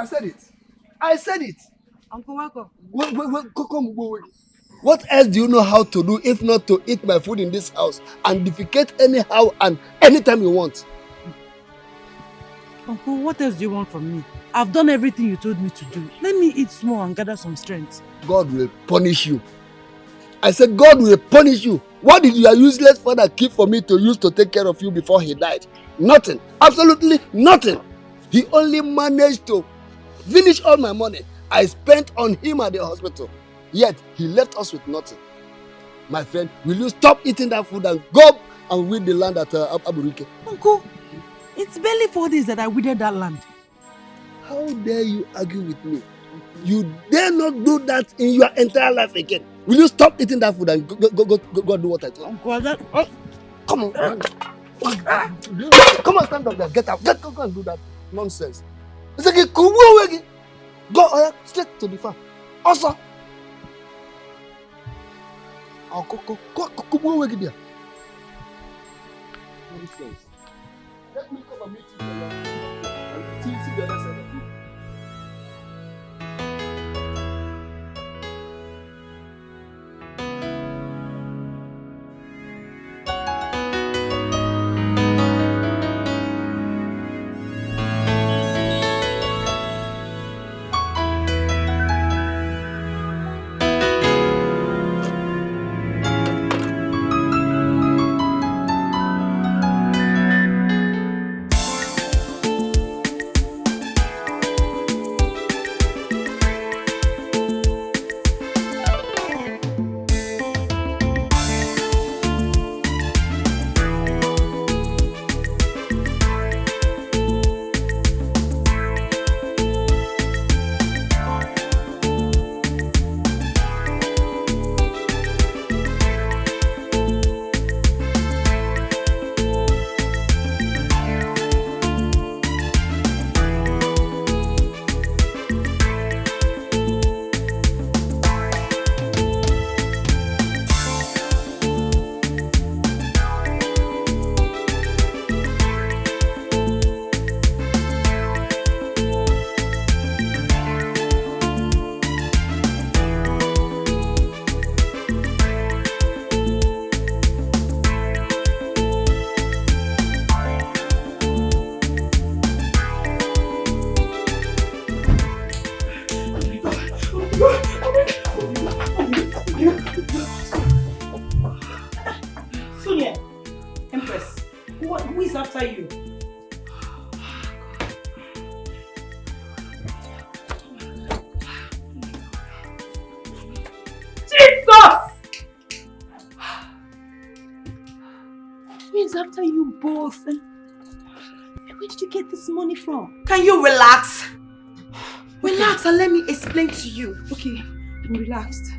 I said it. I said it. Uncle Wako. Come, go away. What else do you know how to do if not to eat my food in this house and defecate anyhow and anytime you want? Uncle, what else do you want from me? I've done everything you told me to do. Let me eat small and gather some strength. God will punish you. I said God will punish you. What did your useless father keep for me to use to take care of you before he died? Nothing. Absolutely nothing. He only managed to finish all my money I spent on him at the hospital. Yet he left us with nothing. My friend, will you stop eating that food and go and weed the land at Aburike? Uncle, it's barely 4 days that I weeded that land. How dare you argue with me? You dare not do that in your entire life again. Will you stop eating that food and go do what I told you? Uncle, Come on. Come on, stand up there. Get up. Go and do that nonsense. It's like go straight to the farm. Also. Go away there. Nonsense. Let me come and meet you and see the other side of you. After you both. Where did you get this money from? Can you relax? Relax and let me explain to you. Okay, I'm relaxed.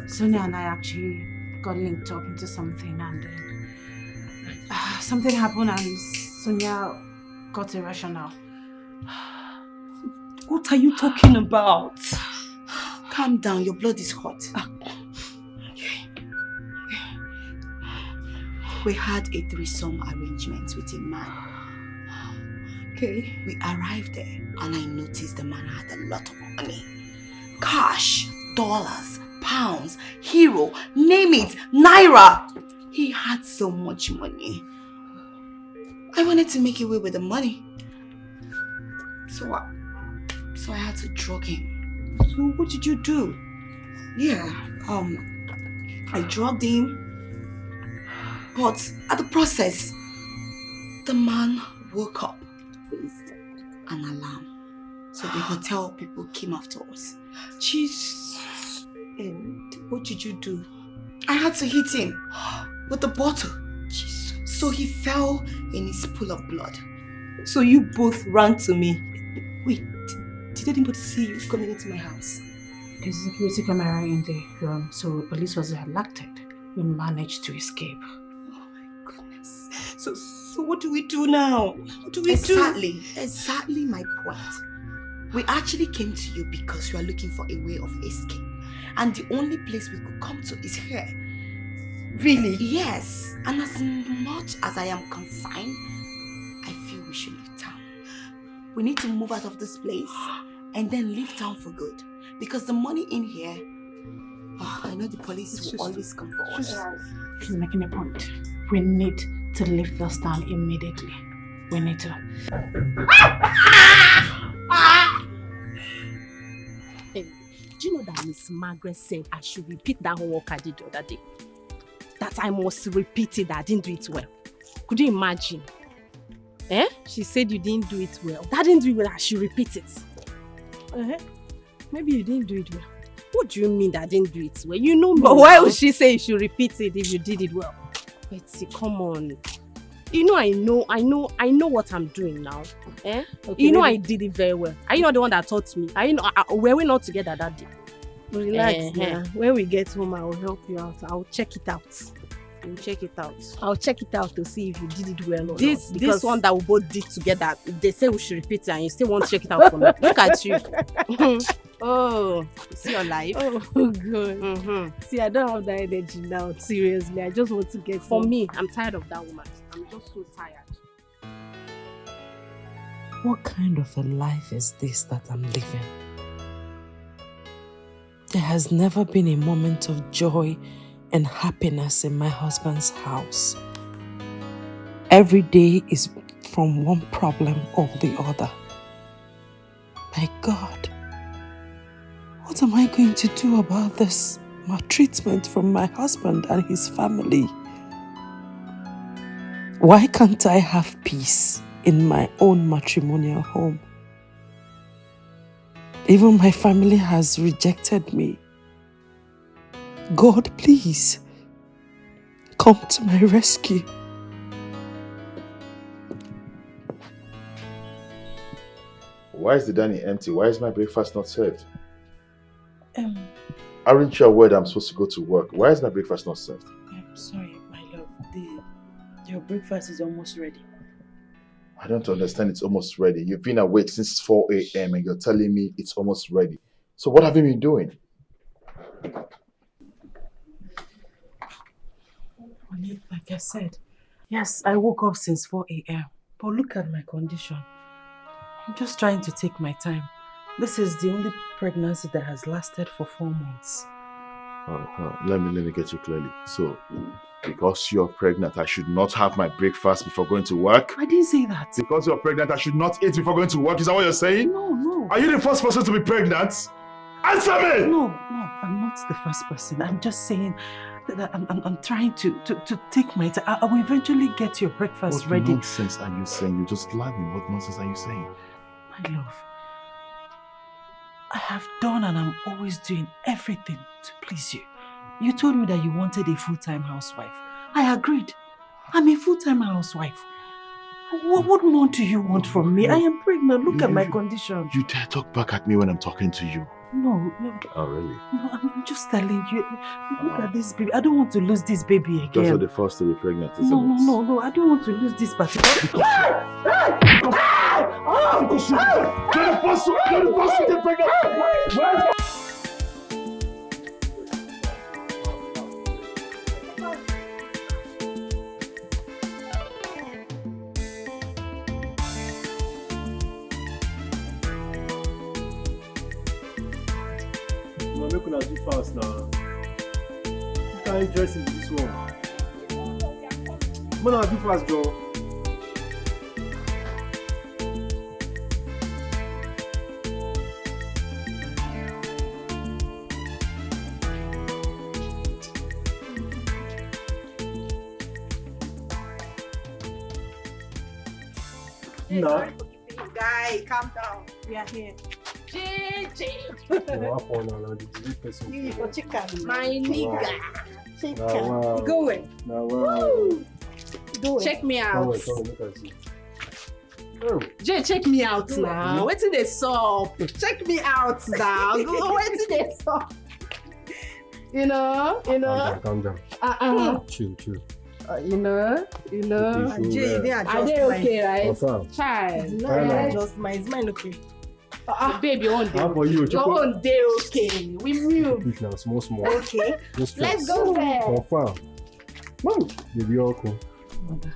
Sonia and I actually got linked up into something and then something happened and Sonia got irrational. What are you talking about? Calm down, your blood is hot. We had a threesome arrangement with a man. Okay. We arrived there and I noticed the man had a lot of money. Cash, dollars, pounds, euro, name it, naira. He had so much money. I wanted to make away with the money. So I had to drug him. So what did you do? Yeah, I drugged him. But at the process, the man woke up with an alarm. So the hotel people came after us. Jesus. And what did you do? I had to hit him with the bottle. Jesus. So he fell in his pool of blood. So you both ran to me. Wait, did anybody see you coming into my house? There's a security camera in the room, so the police was alerted. We managed to escape. So what do we do now? What do we do? Exactly my point. We actually came to you because you are looking for a way of escape. And the only place we could come to is here. Really? Yes. And as much as I am confined, I feel we should leave town. We need to move out of this place and then leave town for good. Because the money in here, I know the police will always come for us. She's making a point. We need to leave this town immediately. We need to. Hey, do you know that Miss Margaret said I should repeat that homework I did the other day? That I must repeat it, that I didn't do it well. Could you imagine? She said you didn't do it well. That didn't do it well, I should repeat it. Maybe you didn't do it well. What do you mean that I didn't do it well? You know me. But why would she say you should repeat it if you did it well? Betsy, come on. You know I know what I'm doing now. Okay, you know I did it very well. Are you not the one that taught me? Are you not, were we not together that day? Relax now. When we get home, I will help you out. I'll check it out. You check it out. I'll check it out to see if you did it well or not. This one that we both did together, they say we should repeat it and you still want to check it out for me. Look at you. Oh, you see your life? Oh, good. See, I don't have that energy now. Seriously, I just want to get For me, I'm tired of that woman. I'm just so tired. What kind of a life is this that I'm living? There has never been a moment of joy and happiness in my husband's house. Every day is from one problem or the other. My God, what am I going to do about this maltreatment from my husband and his family? Why can't I have peace in my own matrimonial home? Even my family has rejected me. God, please, come to my rescue. Why is the dining empty? Why is my breakfast not served? Aren't you aware that I'm supposed to go to work? Why is my breakfast not served? I'm sorry, my love. Your breakfast is almost ready. I don't understand. It's almost ready. You've been awake since 4 a.m. and you're telling me it's almost ready. So what have you been doing? Like I said, yes, I woke up since 4 a.m. But look at my condition. I'm just trying to take my time. This is the only pregnancy that has lasted for 4 months. Let me get you clearly. So, because you're pregnant, I should not have my breakfast before going to work? I didn't say that. Because you're pregnant, I should not eat before going to work? Is that what you're saying? No. Are you the first person to be pregnant? Answer me! No, I'm not the first person. I'm just saying that I'm trying to take my time. I will eventually get your breakfast ready. What nonsense are you saying? You just lied me. What nonsense are you saying? My love, I have done and I'm always doing everything to please you. You told me that you wanted a full-time housewife. I agreed. I'm a full-time housewife. What more do you want from me? I am pregnant. Look at my condition. You dare talk back at me when I'm talking to you? No. Oh, really? No, I'm just telling you. Look at this baby. I don't want to lose this baby again. Because you're the first to be pregnant, isn't it? No. I don't want to lose this particular... Because you're the first to get pregnant! Make una do fast now. You can't dress into this one. Mona do fast, Joe. Nah. Guy, calm down. We are here. My nigga. Wow. Go away. Wow. Go check me out. Jay, check me out now. Wait till they sup. Check me out now. Wait till they sup. You know. Calm down. Chill. You know. Jay, you didn't Are adjust they okay, right? Confirm. Child. No, I didn't adjust mine. Is mine okay? Babe, your own day. How for you? Your own day, okay. We move. Push now, small. Okay. No stress. Let's go there. Confirm. Mom, baby, all cool. Mother,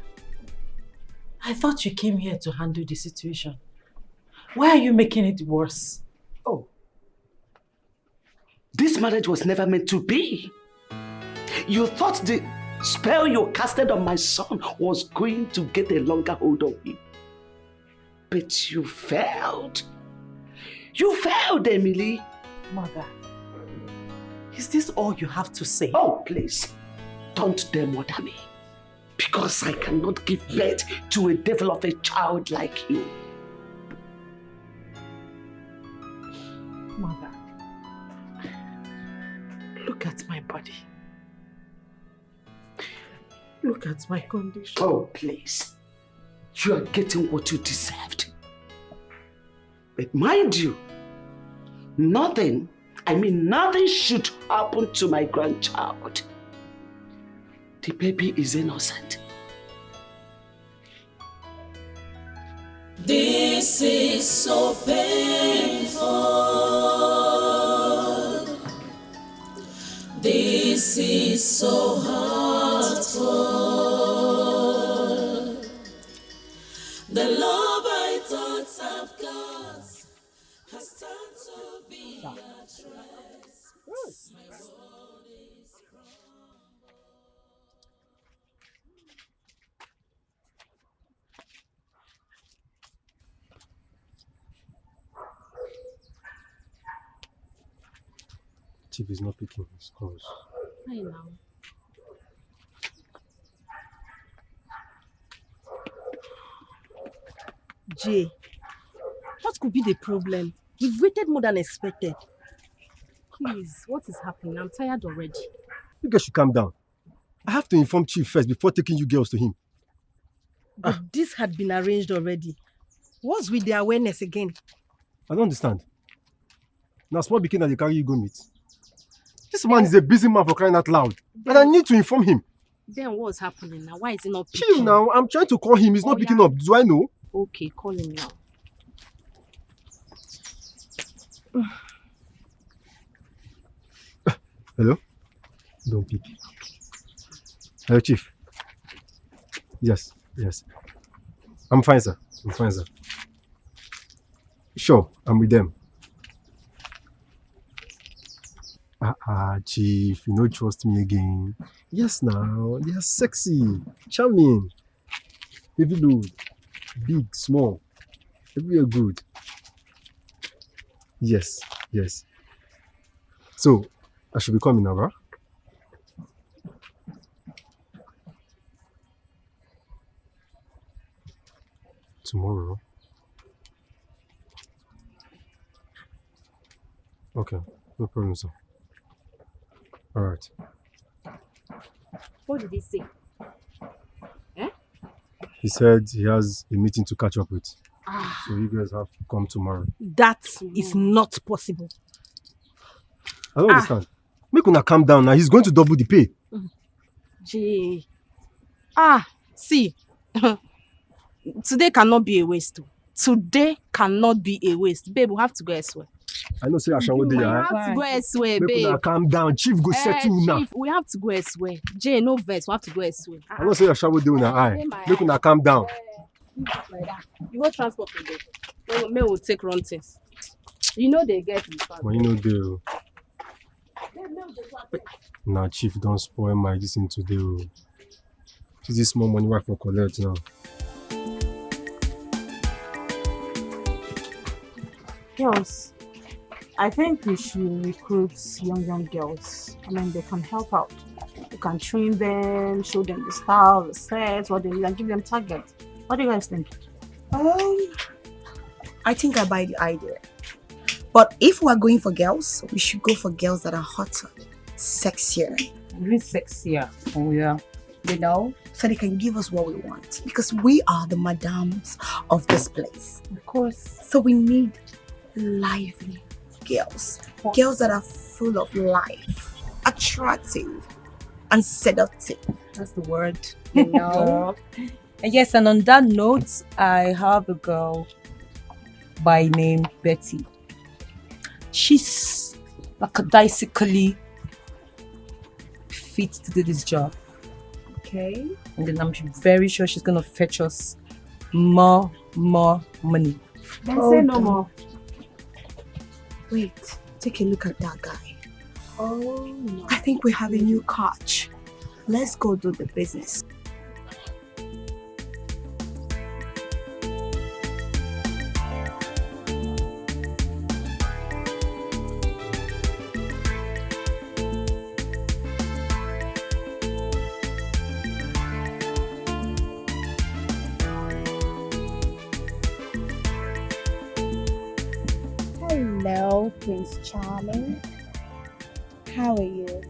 I thought you came here to handle the situation. Why are you making it worse? Oh. This marriage was never meant to be. You thought the spell you casted on my son was going to get a longer hold of him. But you failed. You failed, Emily. Mother, is this all you have to say? Oh, please. Don't dare murder me. Because I cannot give birth to a devil of a child like you. Mother, look at my body. Look at my condition. Oh, please. You are getting what you deserved. But mind you, nothing should happen to my grandchild. The baby is innocent. This is so painful. This is so hurtful. The love I thought I've got has turned to be a threat. My world is Chief is not picking his calls. I know. Jay, what could be the problem? We've waited more than expected. Please, what is happening? I'm tired already. You guys should calm down. I have to inform Chief first before taking you girls to him. But this had been arranged already. What's with the awareness again? I don't understand. Now small begin that they carry you go meet. This man is a busy man for crying out loud. And I need to inform him. Then what's happening now? Why is he not picking? Chill now. I'm trying to call him. He's not picking up. Do I know? Okay, call him now. Hello? Don't pick. Hello, Chief. Yes. I'm fine, sir. Sure, I'm with them. Chief, you don't trust me again. Yes, now. They are sexy, charming, heavy load, big, small, everywhere good. Yes. So, I should be coming now, right? Tomorrow? Okay, no problem, sir. Alright. What did he say? He said he has a meeting to catch up with. So you guys have to come tomorrow. That is not possible. I don't understand. Make una calm down now. He's going to double the pay. Jay. See. Today cannot be a waste. Today cannot be a waste. Babe, we have to go elsewhere. I know say Asha We have to go elsewhere, Make babe. una calm down. Chief go settle now. Chief, we have to go elsewhere. Jay, no verse. We have to go elsewhere. I know say Asha will do una eye. Make una calm down. Like that. You go transport today. May will take run things. You know they get in fact. But you know the Nah, Chief, don't spoil my this thing today. This is small money work for collect now. Girls, I think we should recruit young girls. I mean, they can help out. We can train them, show them the style, the sets, what they need, and give them targets. What do you guys think? I think I buy the idea. But if we're going for girls, we should go for girls that are hotter, sexier. Really sexier. Oh yeah. You know? So they can give us what we want. Because we are the madams of this place. Of course. So we need lively girls. Girls that are full of life, attractive, and seductive. That's the word. You know? Yes, and on that note, I have a girl by name Betty. She's lackadaisically fit to do this job. Okay? And then I'm very sure she's gonna fetch us more money. Then Hold say no on. more. Wait, take a look at that guy. Oh no. I think we have a new catch. Let's go do the business. Hello, Prince Charming. How are you?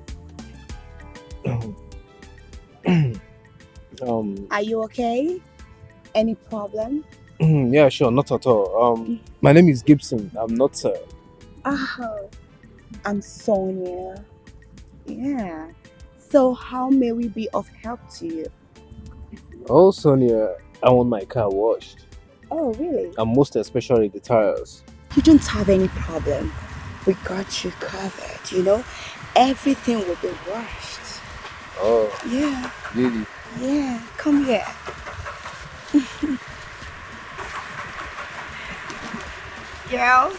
Are you okay? Any problem? Yeah, sure, not at all. My name is Gibson. I'm not. Oh, I'm Sonia. Yeah. So how may we be of help to you? Oh, Sonia, I want my car washed, Oh, really? and most especially the tires. You don't have any problem. We got you covered, you know? Everything will be washed. Oh, Yeah. really? Yeah. Come here. Girls.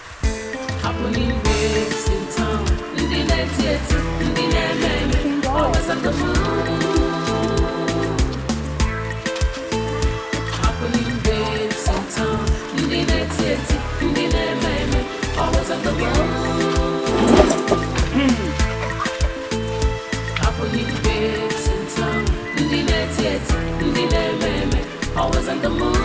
Happening waves in town. In the night, always on the move. Happening waves in town. In the night, always on the move. Happening waves in town. In the night, always on the move.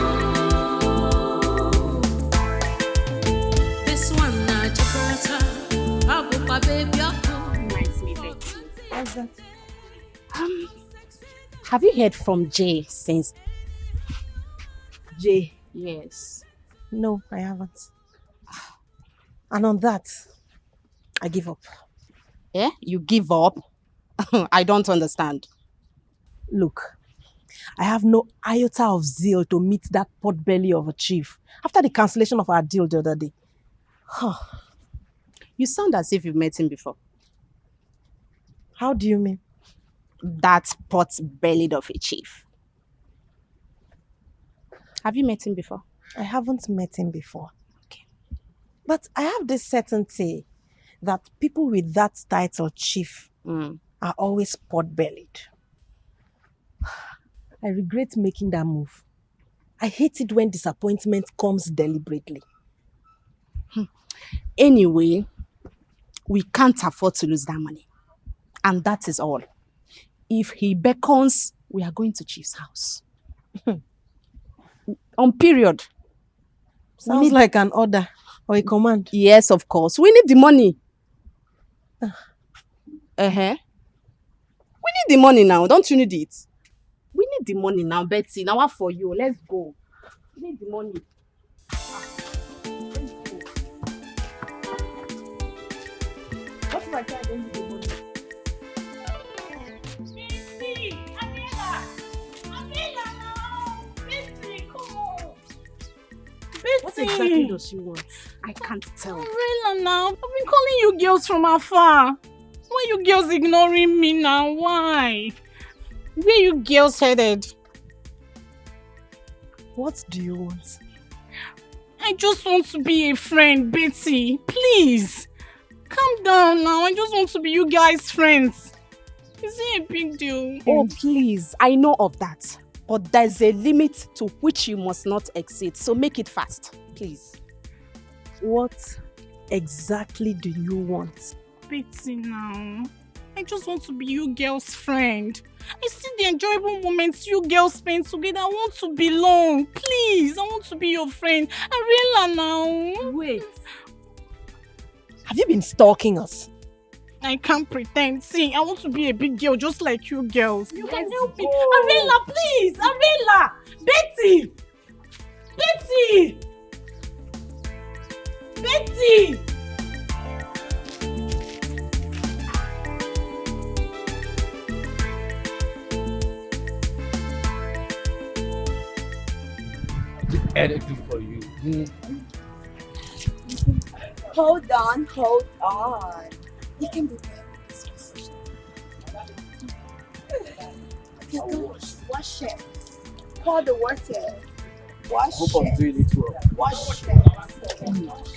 This one na Gibraltar. Abu baby, Nice me, Betty. What's that? Have you heard from Jay since? Jay. Yes. No, I haven't. And on that, I give up. Yeah? You give up? I don't understand. Look, I have no iota of zeal to meet that potbelly of a chief after the cancellation of our deal the other day. You sound as if you've met him before. How do you mean? That pot-bellied of a chief. Have you met him before? I haven't met him before. Okay. But I have this certainty that people with that title, chief, are always pot-bellied. I regret making that move. I hate it when disappointment comes deliberately. Anyway, we can't afford to lose that money. And that is all. If he beckons, we are going to Chief's house. On period. Sounds like an order or a command. Yes, of course. We need the money. We need the money now. Don't you need it? We need the money now, Betty. Now what for you? Let's go. We need the money. What if I tell them the money? What exactly does she want? I can't tell. Umbrella now. I've been calling you girls from afar. Why you girls ignoring me now? Why? Where you girls headed? What do you want? I just want to be a friend, Betty. Please. Calm down now. I just want to be you guys' friends. Is it a big deal? Oh, please. I know of that. But there's a limit to which you must not exceed. So make it fast, please. What exactly do you want? Betty now. I just want to be you girls' friend. I see the enjoyable moments you girls spend together. I want to belong. Please, I want to be your friend. Ariella now. Wait. Have you been stalking us? I can't pretend. See, I want to be a big girl just like you girls. You can help me. go. Ariella, please. Ariella. Betty. Betty. Betty. Anything for you. Hold on. You can be wash it. Pour the water. Wash Hope I'm it. doing it well. Wash it. Oh my God.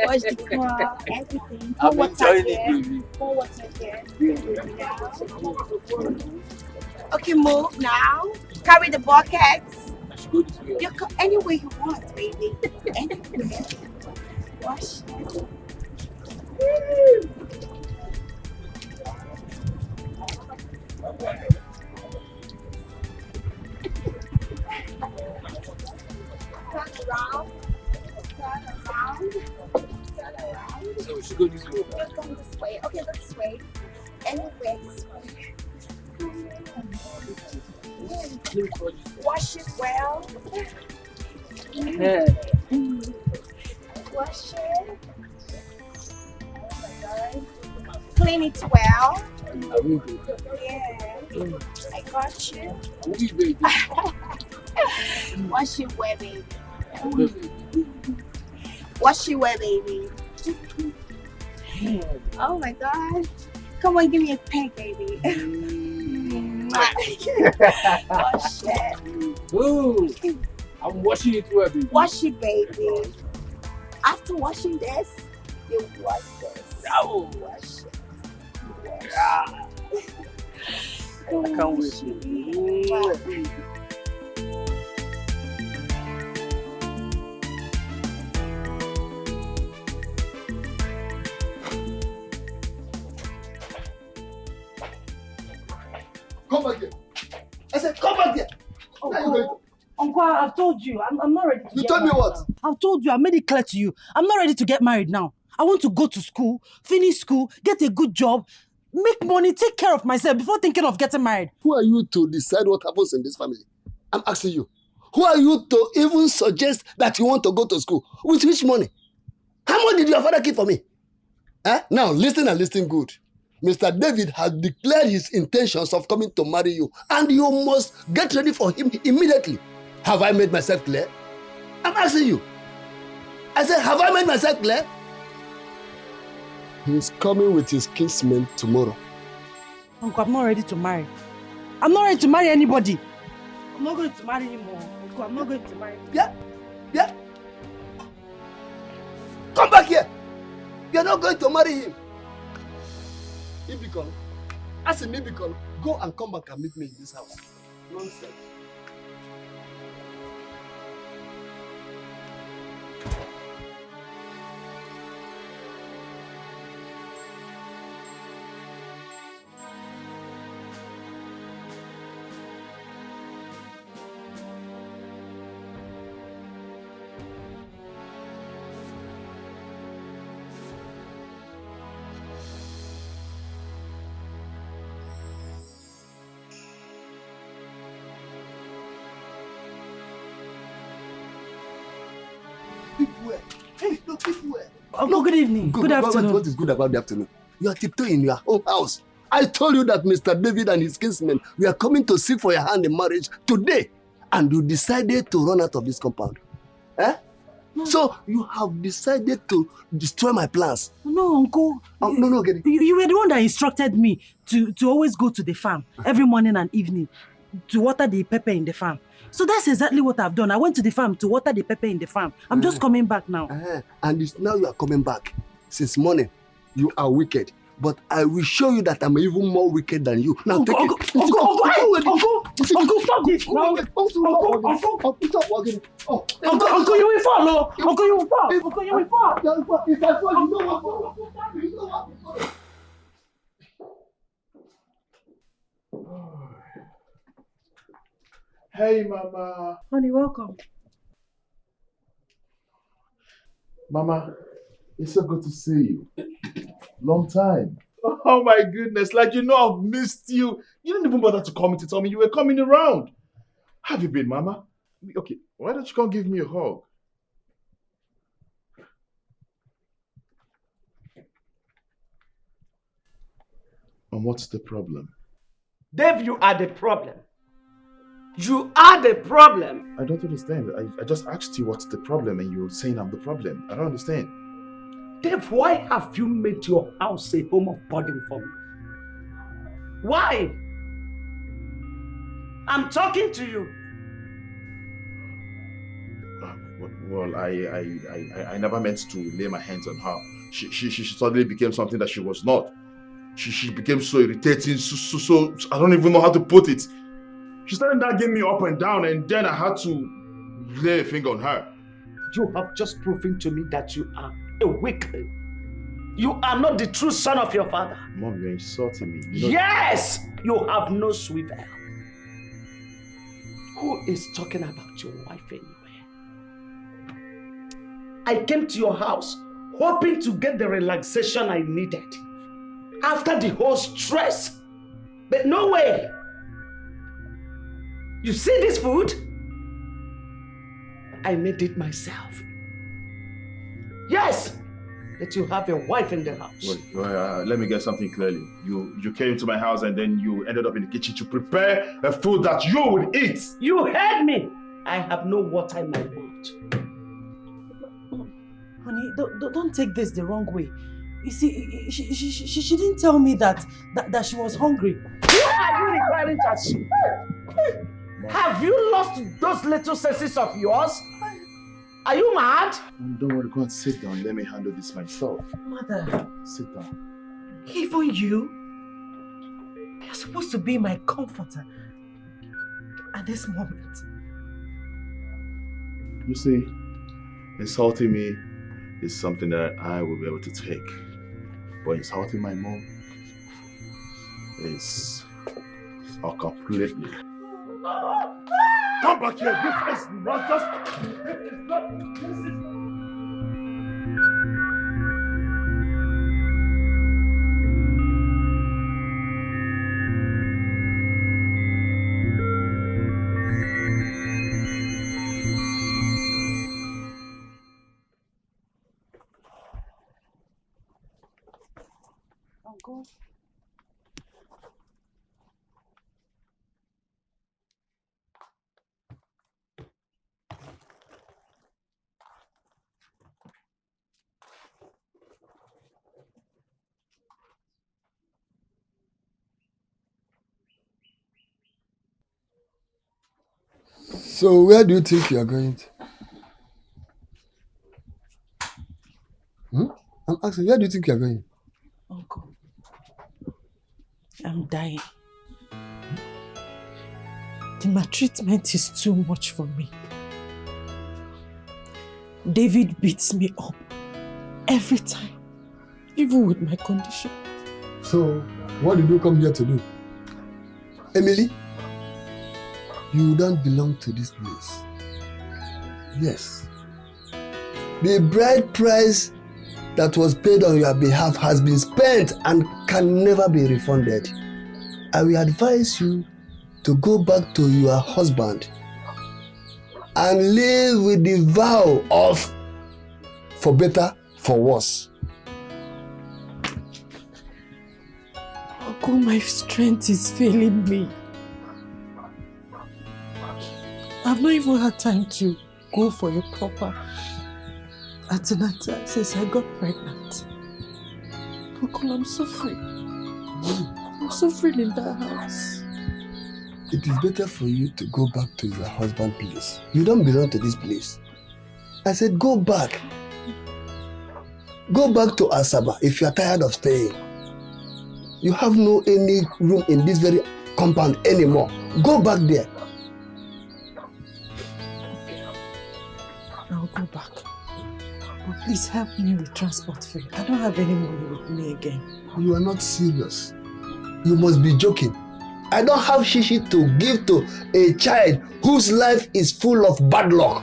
Watch the car, everything. Pour I'm water enjoying here. it, baby. Pour water here. Now. Okay, move now. Carry the buckets. You go anywhere you want, baby. Anywhere. Wash it. Turn around. Turn around. Turn around. So we should go this way. You're going this way. Okay, this way. Anywhere this way. Wash it well. Yeah. Wash it. Oh my God. Clean it well. I will go. Yeah. I got you. I will, baby. Wash it well, baby. I will. Wash it well, baby. Oh my God. Come on, give me a peg, baby. Wash it. Ooh, I'm washing it well, baby. Wash it, baby. After washing this, you wash this. Oh. Wash it. Yeah. I can't wait. Come back here. I said, come back here. Where are you going? Uncle, I've told you, I'm not ready to You get told me married what? now. I've told you, I made it clear to you. I'm not ready to get married now. I want to go to school, finish school, get a good job, make money, take care of myself before thinking of getting married. Who are you to decide what happens in this family? I'm asking you. Who are you to even suggest that you want to go to school? With which money? How much did your father keep for me? Now, listen and listen good. Mr. David has declared his intentions of coming to marry you, and you must get ready for him immediately. Have I made myself clear? I'm asking you. I said, have I made myself clear? He's coming with his kinsmen tomorrow. Uncle, I'm not ready to marry. I'm not ready to marry anybody. I'm not going to marry him. Uncle, I'm not going to marry him. Yeah. Come back here. You're not going to marry him. Ibikon, as in Ibikon, go and come back and meet me in this house. Nonsense. Uncle, good evening. Good afternoon. What is good about the afternoon? You are tiptoeing in your own house. I told you that Mr. David and his kinsmen were coming to seek for your hand in marriage today, and you decided to run out of this compound. No. So you have decided to destroy my plans. No, Uncle. No, get it. You were the one that instructed me to always go to the farm every morning and evening to water the pepper in the farm. So that's exactly what I've done. I went to the farm to water the pepper in the farm. I'm just coming back now. And it's now you are coming back. Since morning, you are wicked. But I will show you that I'm even more wicked than you. Now take it. Uncle, stop this. Uncle, you will fall. Uncle, you will fall. Uncle, you will fall. If I fall, you know what? Hey, Mama. Honey, welcome. Mama, it's so good to see you. Long time. Oh my goodness, like I've missed you. You didn't even bother to call me to tell me you were coming around. How have you been, Mama? Okay, why don't you come give me a hug? And what's the problem? Dave, you are the problem. You are the problem. I don't understand. I just asked you what's the problem and you're saying I'm the problem. I don't understand. Dave, why have you made your house a home of burden for me? Why? I'm talking to you. Well, I never meant to lay my hands on her. She suddenly became something that she was not. She became so irritating, so I don't even know how to put it. She started nagging me up and down, and then I had to lay a finger on her. You have just proven to me that you are a weakling. You are not the true son of your father. Mom, you're insulting me. Yes! You have no swivel. Who is talking about your wife anyway? I came to your house hoping to get the relaxation I needed after the whole stress. But no way. You see this food? I made it myself. Yes! That you have a wife in the house. Well, let me get something clearly. You came into my house and then you ended up in the kitchen to prepare a food that you would eat. You heard me. I have no water in my mouth. Honey, don't take this the wrong way. You see, she didn't tell me that she was hungry. What are you referring to? Have you lost those little senses of yours? Are you mad? Don't worry, go and sit down. Let me handle this myself. Mother. Sit down. Even you? You're supposed to be my comforter at this moment. You see, insulting me is something that I will be able to take. But insulting my mom is completely. Come back here! This is not just... This is... Uncle. So where do you think you are going to? I'm asking, where do you think you are going? Uncle, I'm dying. The maltreatment is too much for me. David beats me up every time, even with my condition. So, what did you come here to do? Emily, you don't belong to this place. Yes. The bride price that was paid on your behalf has been spent and can never be refunded. I will advise you to go back to your husband and live with the vow of for better, for worse. Uncle, my strength is failing me. I've not even had time to go for a proper antenatal since I got pregnant. Uncle, I'm suffering. I'm suffering in that house. It is better for you to go back to your husband's place. You don't belong to this place. I said go back. Go back to Asaba if you are tired of staying. You have no any room in this very compound anymore. Go back there. I'll go back. But please help me with transport fare. I don't have any money with me again. You are not serious. You must be joking. I don't have shishi to give to a child whose life is full of bad luck.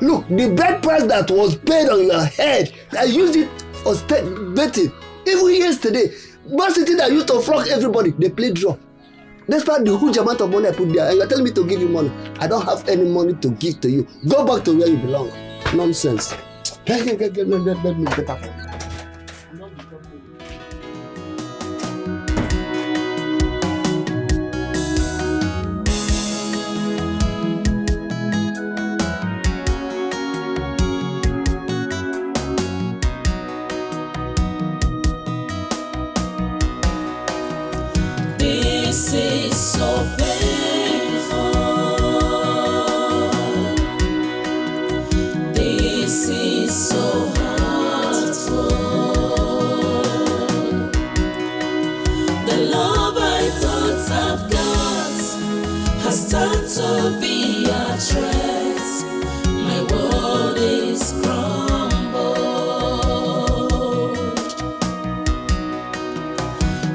Look, the bride price that was paid on your head, I used it for betting. Even yesterday, Man City that used to flog everybody, they played draw. Despite the huge amount of money I put there, and you are telling me to give you money. I don't have any money to give to you. Go back to where you belong. Nonsense. Let me get up. This is so painful. This is so hurtful. The love I thought I've got has turned to be a threat. My world is crumbled.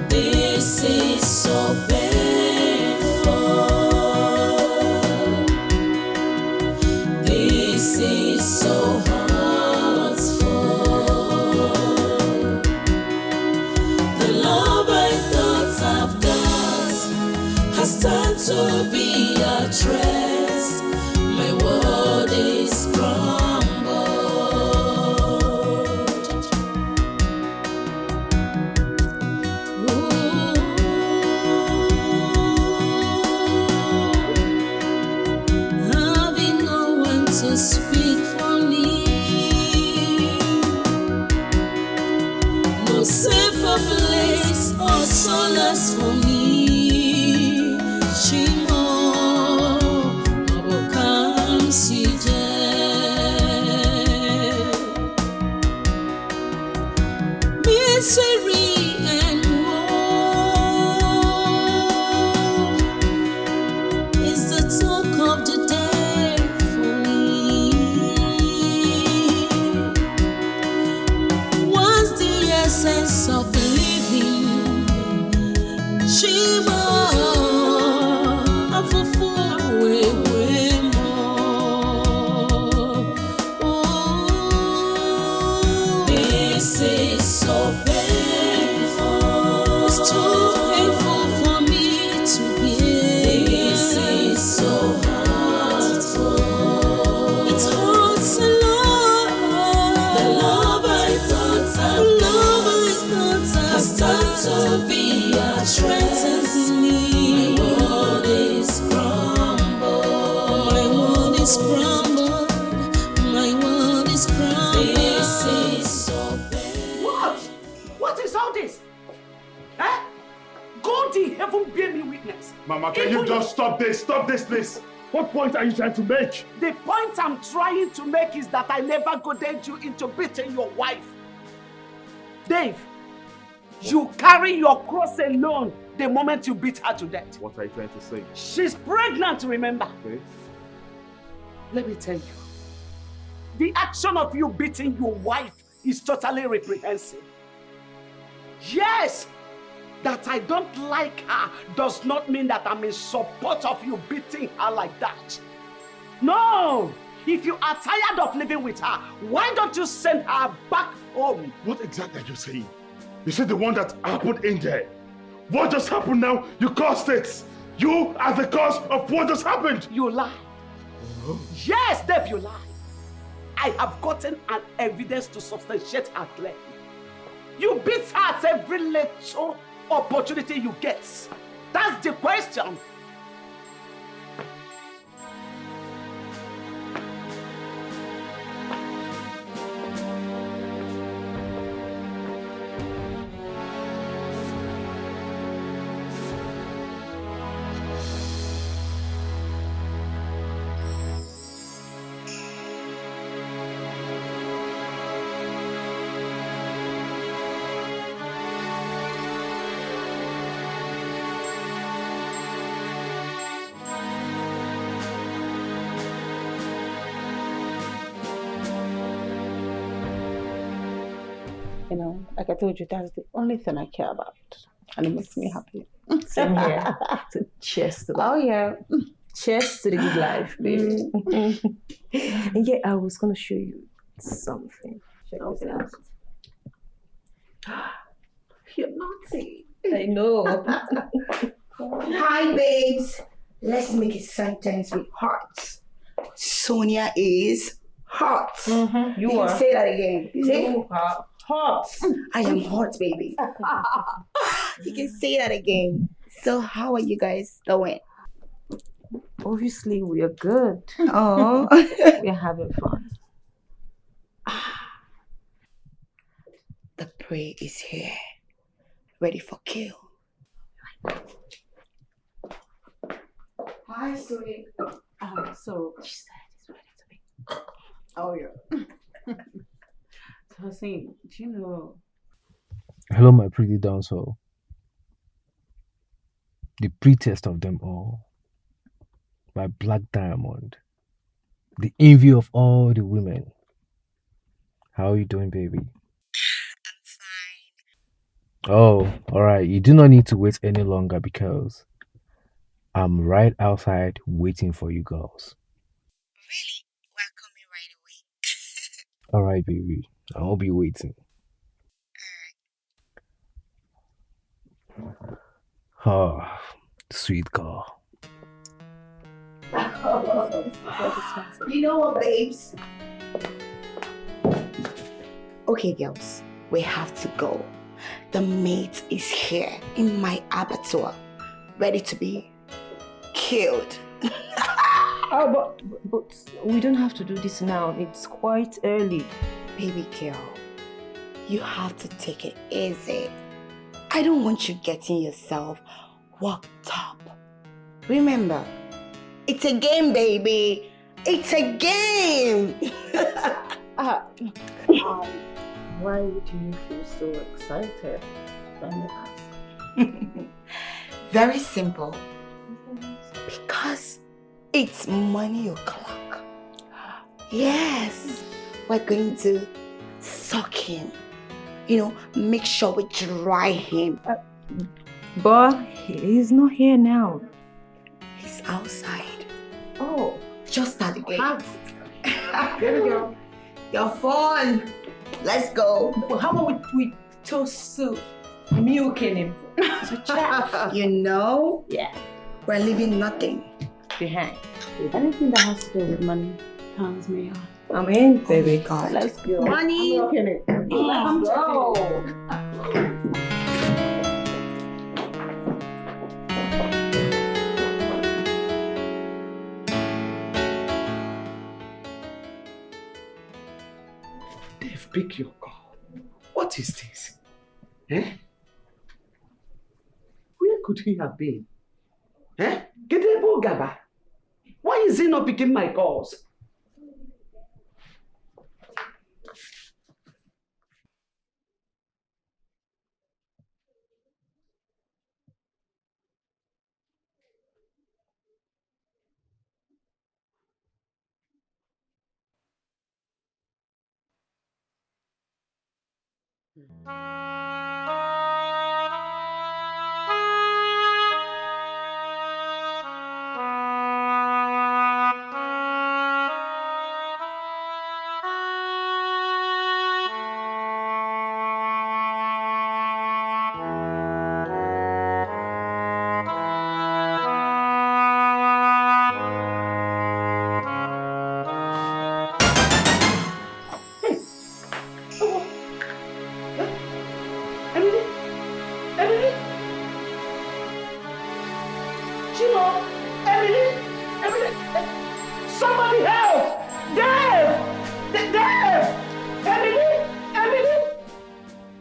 This is so painful. This is so hurtful. The love I thought I've got has turned to be a threat. My world is crumbled. Having no one to speak for me, no safer place or solace for me. Shimo, Abokam Sije. Misery and woe is the talk of the day for me. What's the essence of living? Shima, afufu wewe mo. This is so painful. It's too painful for me to bear. This is so hurtful. It hurts a lot. The love I thought has turned to be a threat to me. My world is crumbled. My world is crumbled. My world is crumbled. This is so painful. What? What is all this? Eh? God in heaven bear me witness. Mama, can you just stop this? Stop this, please. What point are you trying to make? The point I'm trying to make is that I never goaded you into beating your wife. Dave, you carry your cross alone the moment you beat her to death. What are you trying to say? She's pregnant, remember? Okay. Let me tell you, the action of you beating your wife is totally reprehensible. Yes, that I don't like her does not mean that I'm in support of you beating her like that. No! If you are tired of living with her, why don't you send her back home? What exactly are you saying? You said the one that happened in there. What just happened now? You caused it. You are the cause of what just happened. You lie. Yes, Dave, you lie. I have gotten an evidence to substantiate her claim. You beat her at every little opportunity you get. That's the question. You know, like I told you, that's the only thing I care about. And it makes me happy. Same here. So cheers to that. Oh, yeah. Cheers to the good life, baby. And yeah, I was going to show you something. Check this out. You're naughty. I know. Hi, babes. Let's make a sentence with hearts. Sonia is hot. Mm-hmm. You are. Say that again. You are hot. I am hot, baby. You can say that again. So how are you guys doing? Obviously, we are good. Oh. We're having fun. The prey is here. Ready for kill. Hi, sweetie. So she said it's ready to be. Oh yeah. So I was saying, do you know? Hello, my pretty downsole. The prettiest of them all. My black diamond. The envy of all the women. How are you doing, baby? Oh, alright. You do not need to wait any longer because I'm right outside waiting for you girls. Really? We're coming right away. Alright, baby. I'll be waiting. Oh, sweet girl. You know what, babes? Okay, girls, we have to go. The mate is here in my abattoir, ready to be killed. But we don't have to do this now. It's quite early. Baby girl, you have to take it easy. I don't want you getting yourself worked up. Remember, it's a game, baby. It's a game. Why would you feel so excited? Let me ask. Very simple. Because it's money o'clock. Yes, we're going to suck him. You know, make sure we dry him. But he's not here now. He's outside. Oh. Just at the gate. Here we go. Your phone. Let's go. Well, how about we toast to milking him to chat? You know? Yeah. We're leaving nothing behind. Anything that has to do with money turns me on. I'm in, baby. God. Let's go. Money. I'm milking it. Let's go. Dave, pick your call. What is this? Eh? Where could he have been? Eh? Gedebo Gaba. Why is he not picking my calls?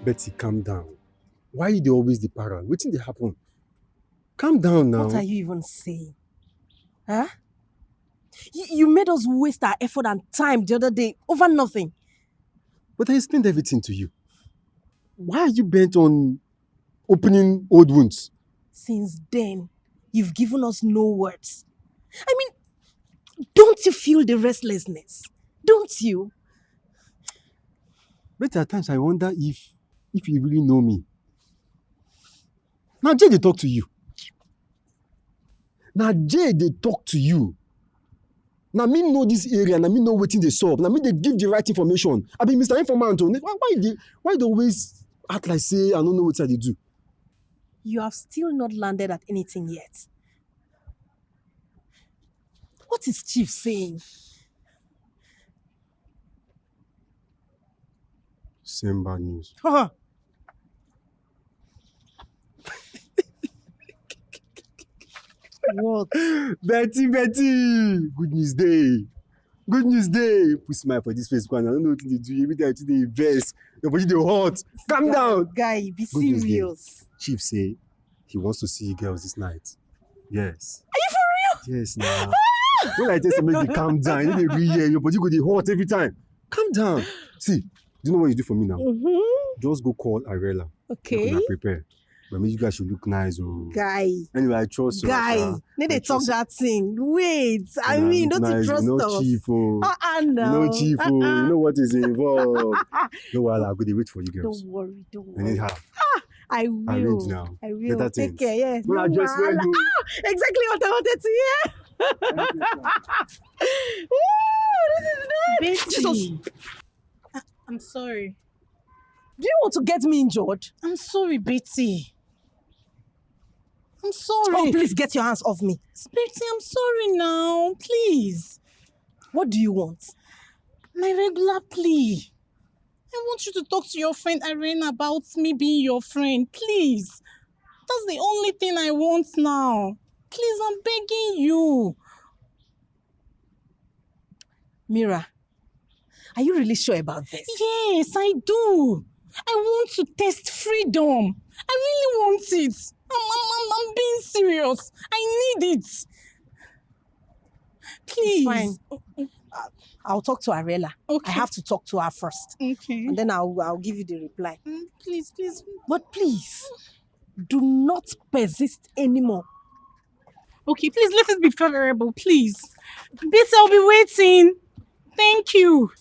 Betty, calm down. Why you dey always the para? Wetin dey happen? Calm down now. What are you even saying? Huh? You made us waste our effort and time the other day over nothing. But I explained everything to you. Why are you bent on opening old wounds? Since then, you've given us no words. I mean, don't you feel the restlessness? Don't you? But at times I wonder if you really know me. Now Jay, they talk to you. Now Jay, they talk to you. Now me know this area, now me know wetin dey sup. Now me they give the right information. I be Mr. Informant. Why they always act like say I don't know what they do? You have still not landed at anything yet. What is Chief saying? Same bad news. What? Betty. Good news day. Good news day. Put smile for this face, man. I don't know what they do. Every time they invest. Your body they hot. Calm down. Guy, be Good news day. serious. Chief say he wants to see you girls this night. Yes. Are you for Yes, now. When I tell somebody to calm down, every year your body go dey hot every time. Calm down. See, do you know what you do for me now? Just go call Arella. Okay. Make una prepare. But maybe you guys should look nice. Oh. Guy. Anyway, I trust you. Guy. Need they talk that thing. Wait. I mean, don't you trust no us? Chief, oh. No. No chief, oh. You know what is involved. No, I'll go to wait for you girls. Don't worry. Anyhow. I will. Arrange now. I will. Better Take things. care, yes. Well, I just went to... exactly what I wanted to hear. Ooh, this is nice. Jesus. I'm sorry. Do you want to get me injured? I'm sorry, Betty. I'm sorry. Oh, please get your hands off me. Betty, I'm sorry now. Please. What do you want? My regular plea. I want you to talk to your friend Irene about me being your friend. Please. That's the only thing I want now. Please, I'm begging you. Mira, are you really sure about this? Yes, I do. I want to test freedom. I really want it. I'm being serious. I need it. Please. Fine. I'll talk to Arella. Okay. I have to talk to her first. Okay. And then I'll give you the reply. Please. But please, do not persist anymore. Okay, please let us be favorable, please. Betty, I'll be waiting. Thank you.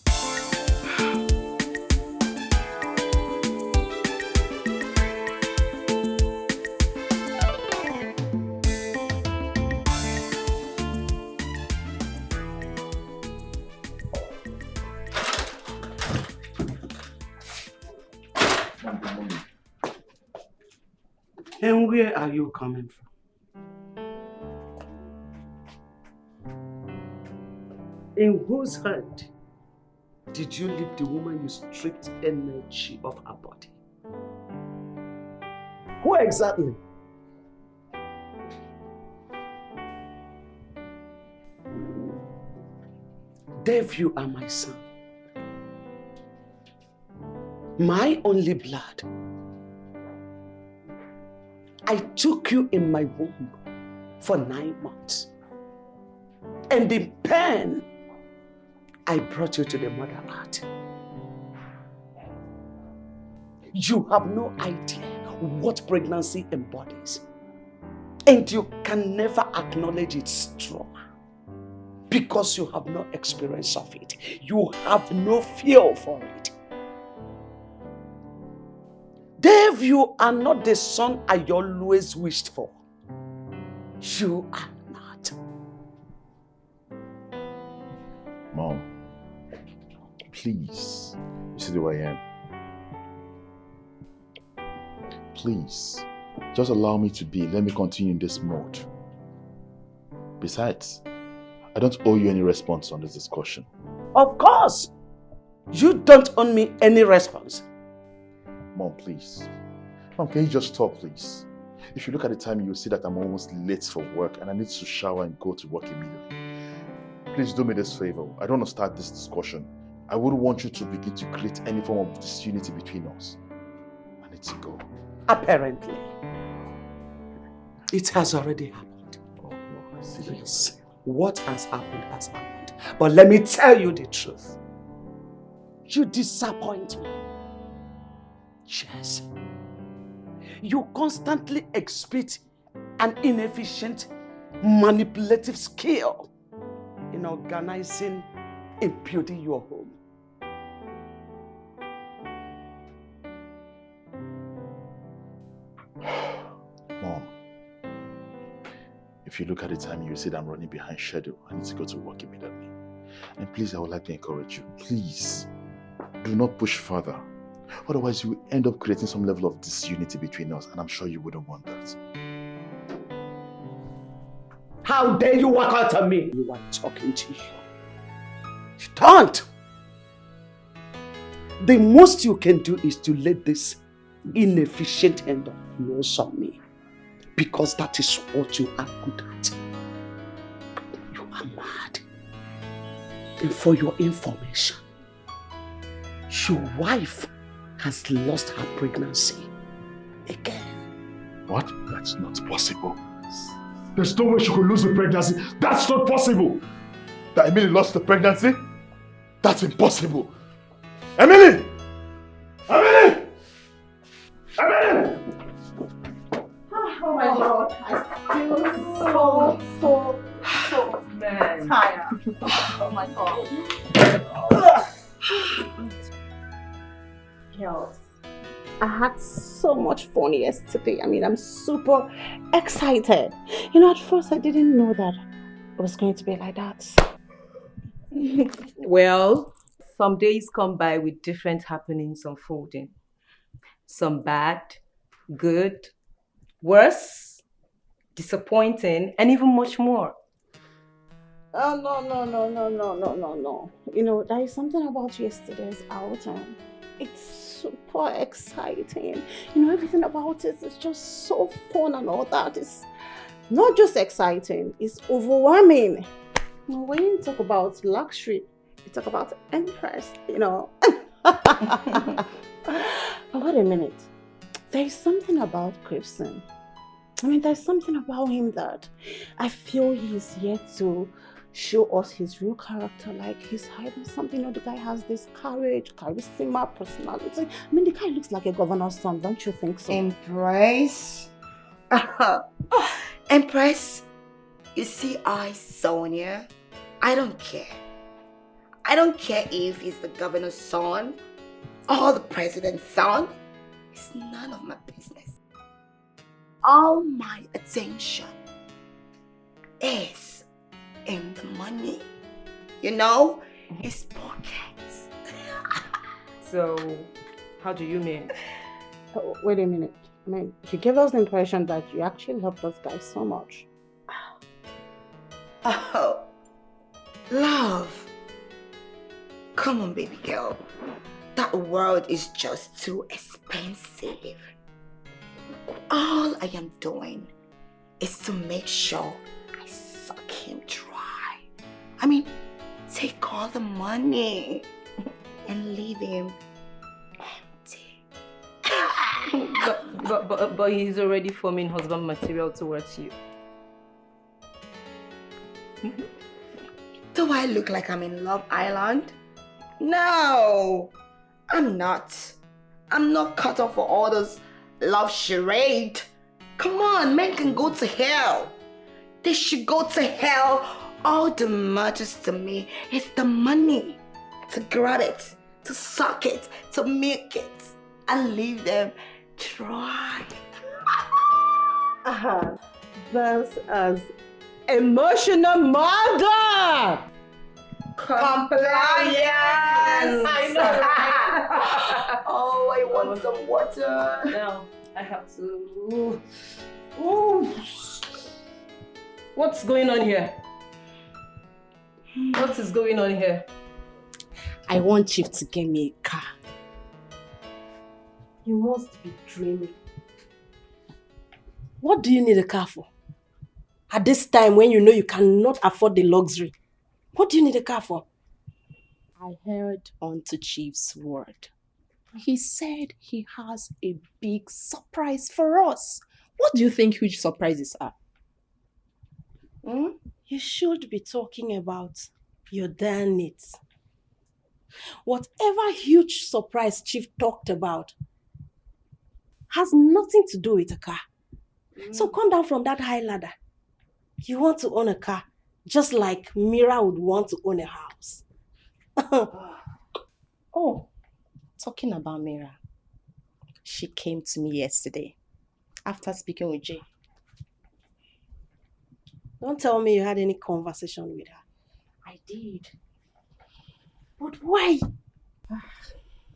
And where are you coming from? In whose hand did you leave the woman you stripped energy of her body? Who exactly? Dave, you are my son. My only blood. I took you in my womb for 9 months. And in pain, I brought you to the mother earth. You have no idea what pregnancy embodies. And you can never acknowledge its trauma because you have no experience of it. You have no feel for it. Dave, you are not the son I always wished for. You are not. Mom, please, you see the way I am. Please, just allow me to be. Let me continue in this mode. Besides, I don't owe you any response on this discussion. Of course, you don't owe me any response. Mom, please. Mom, can you just stop, please? If you look at the time, you'll see that I'm almost late for work and I need to shower and go to work immediately. Please do me this favor. I don't want to start this discussion. I wouldn't want you to begin to create any form of disunity between us. I need to go. Apparently, it has already happened. Oh, no, I see that. Yes, what has happened has happened. But let me tell you the truth. You disappoint me. Yes. You constantly exhibit an inefficient, manipulative skill in organizing and building your home. Mom, if you look at the time, you see that I'm running behind schedule. I need to go to work immediately. And please, I would like to encourage you. Please, do not push further. Otherwise, you will end up creating some level of disunity between us, and I'm sure you wouldn't want that. How dare you walk out on me? You are talking to you. You don't. The most you can do is to let this inefficient hand of yours on me. Because that is what you are good at. You are mad. And for your information, your wife has lost her pregnancy again. What? That's not possible. There's no way she could lose the pregnancy. That's not possible. That Emily lost the pregnancy? That's impossible. Emily! Emily! Emily! Oh my God, I feel so tired. Oh my God. Girls, I had so much fun yesterday. I mean, I'm super excited. You know, at first I didn't know that it was going to be like that. Well, some days come by with different happenings unfolding. Some bad, good, worse, disappointing, and even much more. Oh, no. You know, there is something about yesterday's outing. It's super exciting. You know, everything about it is just so fun and all that. It's not just exciting, it's overwhelming. You know, when you talk about luxury, you talk about Empress, you know. But wait a minute. There is something about Gibson. I mean, there's something about him that I feel he's yet to show us his real character. Like he's hiding something. You know, the guy has this courage, charisma, personality. I mean, the guy looks like a governor's son, don't you think so? Empress? Empress? You see, Sonia, I don't care. I don't care if he's the governor's son or the president's son. It's none of my business. All my attention is in the money. You know, his pockets. So, how do you mean? Oh, wait a minute. I mean, you gave us the impression that you actually love those guys so much. Oh, love. Come on, baby girl. That world is just too expensive. All I am doing is to make sure I suck him dry. I mean, take all the money and leave him empty. But he's already forming husband material towards you. Do I look like I'm in Love Island? No, I'm not. I'm not cut off for all those love charade. Come on, men can go to hell. They should go to hell. All that matters to me is the money. To grab it, to suck it, to milk it, and leave them dry. That's as emotional mother. Compliance. I know, right? Oh, I want some water. Now, I have to... Ooh. What's going on here? What is going on here? I want Chief to get me a car. You must be dreaming. What do you need a car for? At this time when you know you cannot afford the luxury, what do you need a car for? I heard onto Chief's word. He said he has a big surprise for us. What do you think huge surprises are? You should be talking about your damn needs. Whatever huge surprise Chief talked about has nothing to do with a car. So come down from that high ladder. You want to own a car just like Mira would want to own a house. Oh, talking about Mira. She came to me yesterday after speaking with Jay. Don't tell me you had any conversation with her. I did. But why?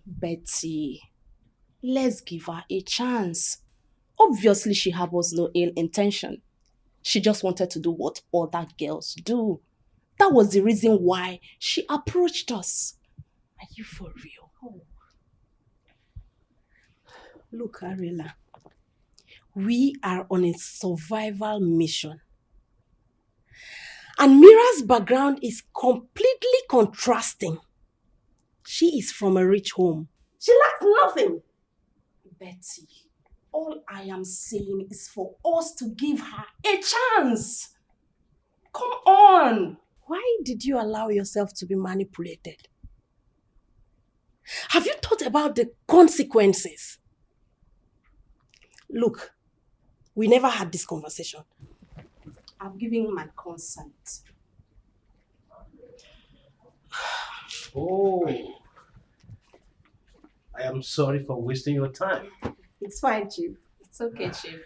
Betty, let's give her a chance. Obviously, she harbors no ill intention. She just wanted to do what other girls do. That was the reason why she approached us. Are you for real? Oh. Look, Ariela, we are on a survival mission. And Mira's background is completely contrasting. She is from a rich home. She lacks nothing. Betty, All I am saying is for us to give her a chance. Come on. Why did you allow yourself to be manipulated? Have you thought about the consequences? Look, we never had this conversation. I've given my consent. Oh, I am sorry for wasting your time. It's fine, Chief. It's okay, Chief.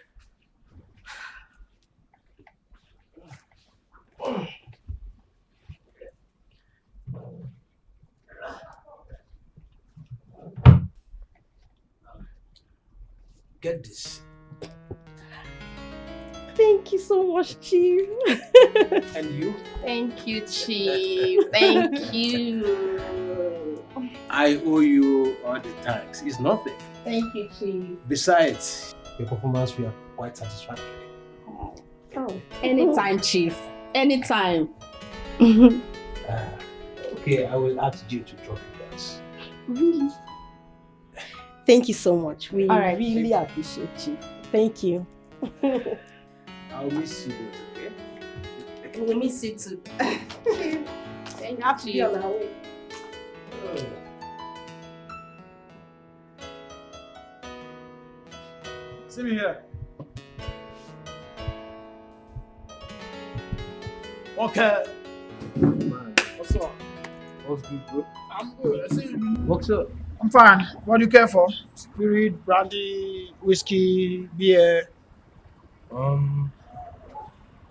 Get this. Thank you so much, Chief. And you? Thank you, Chief. Thank you. I owe you all the thanks. It's nothing. Thank you, Chief. Besides, your performance were quite satisfactory. Oh, anytime, Chief. Anytime. Okay, I will ask you to drop you guys. Really? Thank you so much. We All right, really appreciate you. Thank you. I'll miss you both, okay? We miss you too. Thank You have to be on our way. See me here. Okay. Man, What's up? what's good, bro? I'm good. I see you. What's up? I'm fine. What do you care for? Spirit, brandy, whiskey, beer. Don't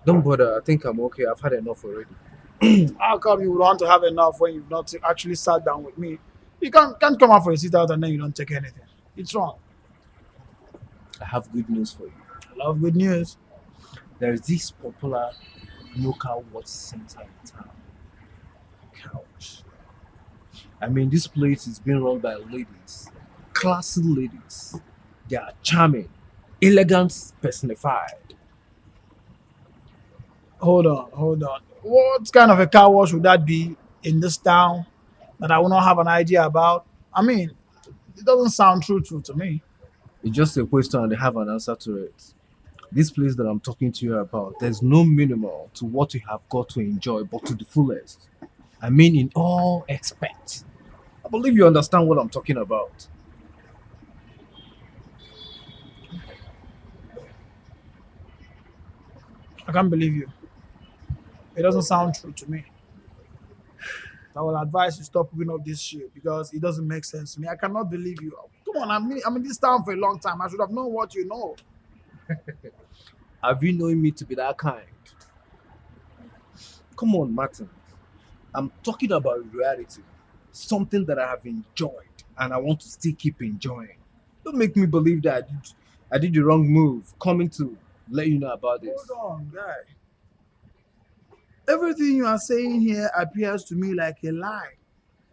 bother. I think I'm okay. I've had enough already. How come you would want to have enough when you've not actually sat down with me? You can't come out for a sit out and then you don't take anything. It's wrong. I have good news for you. I love good news. There is this popular local watch center in town. Couch. I mean, this place is being run by ladies, classy ladies. They are charming, elegance personified. Hold on. What kind of a car wash would that be in this town that I will not have an idea about? I mean, it doesn't sound true to me. It's just a question and they have an answer to it. This place that I'm talking to you about, there's no minimal to what you have got to enjoy, but to the fullest. I mean, in all aspects. I believe you understand what I'm talking about. I can't believe you. It doesn't sound true to me. I will advise you stop picking up this shit because it doesn't make sense to me. I cannot believe you. Come on, I'm in this town for a long time. I should have known what you know. Have you known me to be that kind? Come on, Martin. I'm talking about reality. Something that I have enjoyed and I want to still keep enjoying. Don't make me believe that I did the wrong move coming to let you know about this. Hold on, guy. Everything you are saying here appears to me like a lie.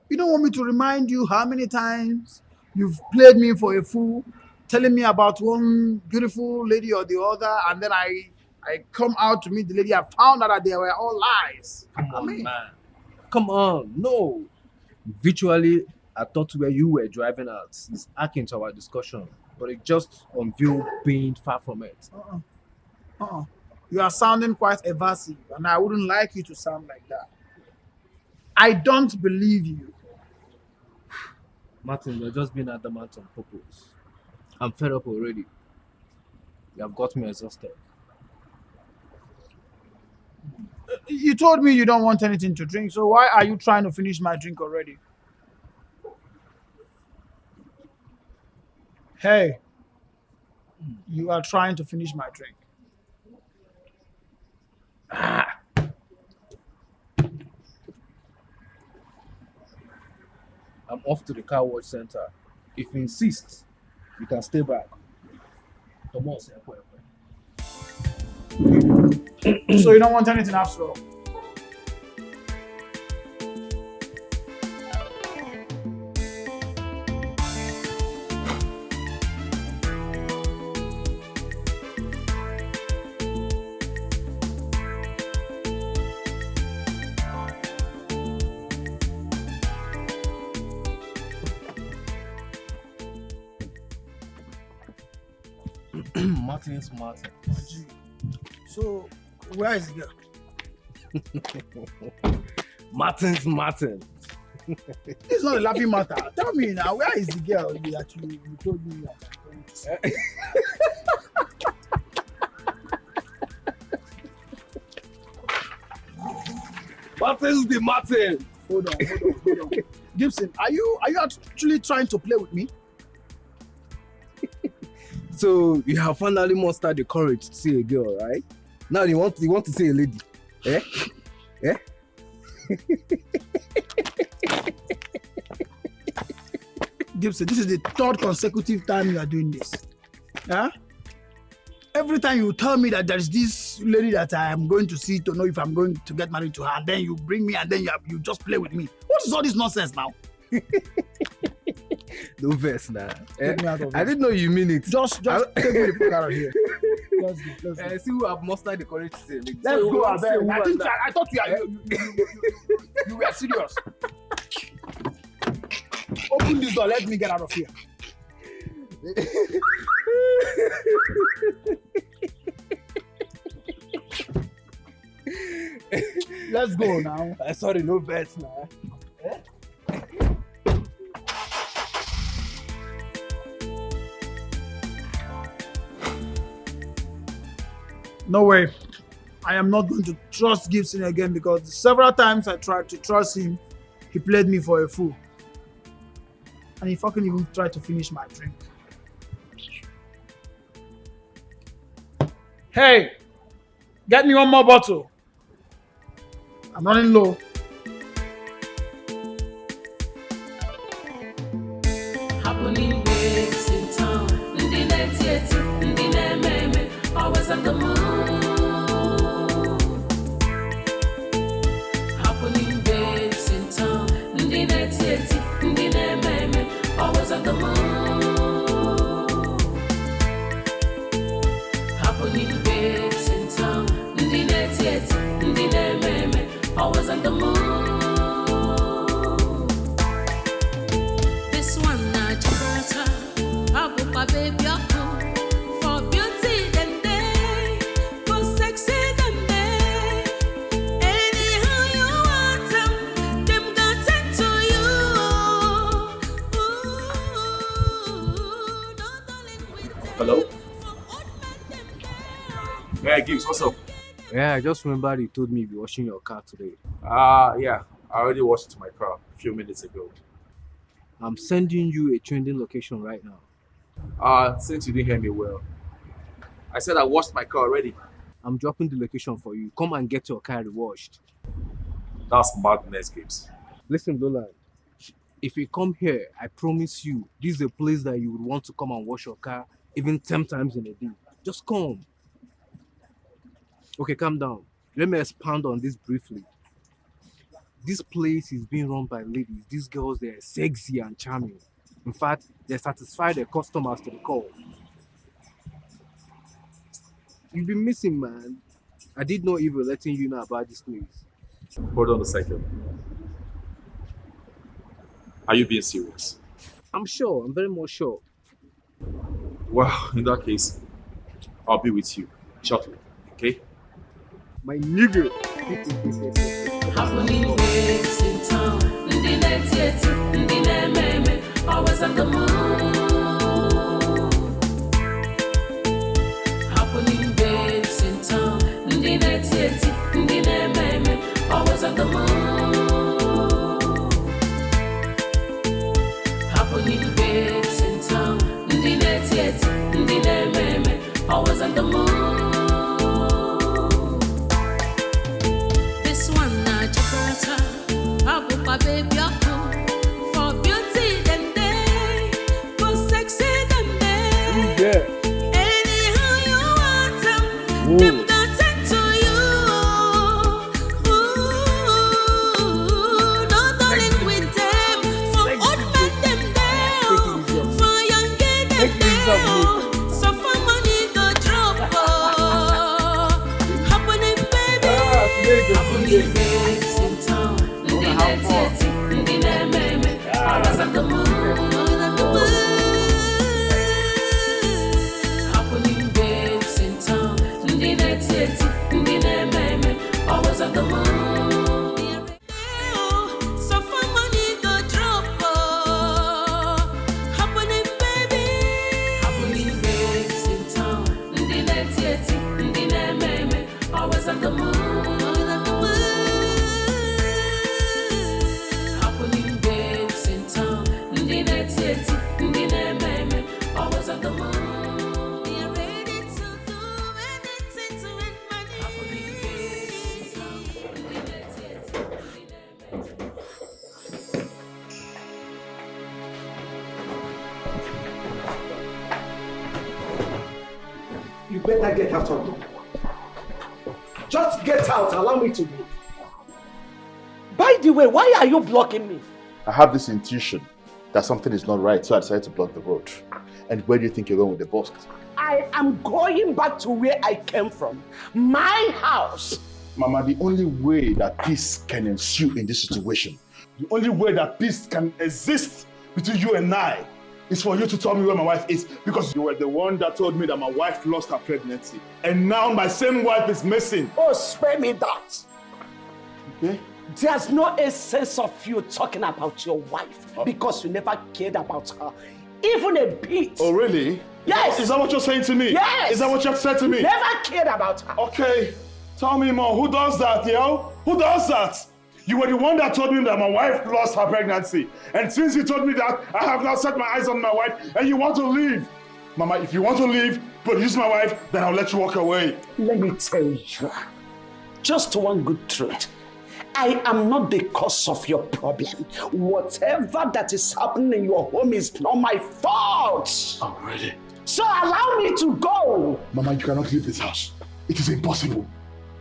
You don't want me to remind you how many times you've played me for a fool, telling me about one beautiful lady or the other, and then I come out to meet the lady. I found out that they were all lies. Come on, man. Come on. No. Virtually, I thought where you were driving at is akin to our discussion, but it just unveiled being far from it. You are sounding quite evasive, and I wouldn't like you to sound like that. I don't believe you. Martin, you're just being adamant on purpose. I'm fed up already. You have got me exhausted. You told me you don't want anything to drink, so why are you trying to finish my drink already? Hey, you are trying to finish my drink. I'm off to the car wash center. If you insist, you can stay back. Come on, So you don't want anything after all? Martins. So, where is the girl? Martins. It's not a laughing matter. Tell me now, where is the girl that you told me that I'm going to see? Martin. Hold on. Gibson, are you actually trying to play with me? So you have finally mustered the courage to see a girl, right? Now you want to see a lady. Eh? Gibson, this is the third consecutive time you are doing this. Huh? Every time you tell me that there's this lady that I am going to see to know if I'm going to get married to her, and then you bring me and then you just play with me. What is all this nonsense now? No verse now. Take me out of I didn't know you mean it. Just take me the fuck out of here. Let's go. See who have mustered the courage to say a lady. Let's So go, I I thought you were serious. Open this door, let me get out of here. Let's go now. Sorry, no verse now. No way. I am not going to trust Gibson again because several times I tried to trust him, he played me for a fool. And he fucking even tried to finish my drink. Hey, get me one more bottle. I'm running low. Happening waves in town. Always on the move. Happening waves in town. Always on the move. Happening waves in town. Always on the move. This one not Gibraltar. Abupa baby for beauty and day, for sexy and day. Anyhow you want them got into you. Hello? Yeah, Gibbs, what's up? Yeah, I just remember you told me you'll be washing your car today. Yeah, I already washed my car a few minutes ago. I'm sending you a trending location right now. Since you didn't hear me well, I said I washed my car already. I'm dropping the location for you. Come and get your car washed. That's madness, Gibbs. Listen, Lola, if you come here, I promise you, this is a place that you would want to come and wash your car even 10 times in a day. Just come. Okay, calm down. Let me expand on this briefly. This place is being run by ladies. These girls, they're sexy and charming. In fact, they satisfy their customers to the call. You've been missing, man. I did not even letting you know about this place. Hold on a second. Are you being serious? I'm sure. I'm very much sure. Well, in that case, I'll be with you shortly, okay? My nigga. Happening waves in town. Always on the move. Happening waves in town. Always on the move. Happening waves in town. Always on the move. This one not Gibraltar. Abupa baby for beauty and day, for sexy and day. Yeah. Anyhow you want them got into you. No darling with them, for old men them there, for young girl them there. So for money go drop. Happening baby, happening babes in town. Always on the move. Happening was at the moon. Happening babes in town. Ndi neteti, ndi nememe. I was at the moon. We are ready to do anything to make money. Happening babes in town. Ndi neteti, ndi nememe. You better get out of here. Just get out. Allow me to leave. By the way, why are you blocking me? I have this intuition that something is not right, so I decided to block the road. And where do you think you're going with the boss? I am going back to where I came from. My house. Mama, the only way that peace can ensue in this situation, the only way that peace can exist between you and I, is for you to tell me where my wife is, because you were the one that told me that my wife lost her pregnancy. And now my same wife is missing. Oh, spare me that. Okay? There's no essence of you talking about your wife because you never cared about her, even a bit. Oh, really? Yes. Is that what you're saying to me? Yes. Is that what you've said to me? Never cared about her. Okay. Tell me more. Who does that, yo? Who does that? You were the one that told me that my wife lost her pregnancy. And since you told me that, I have now set my eyes on my wife and you want to leave. Mama, if you want to leave, produce my wife, then I'll let you walk away. Let me tell you, just one good truth. I am not the cause of your problem. Whatever that is happening in your home is not my fault. Oh, really? So allow me to go. Mama, you cannot leave this house. It is impossible.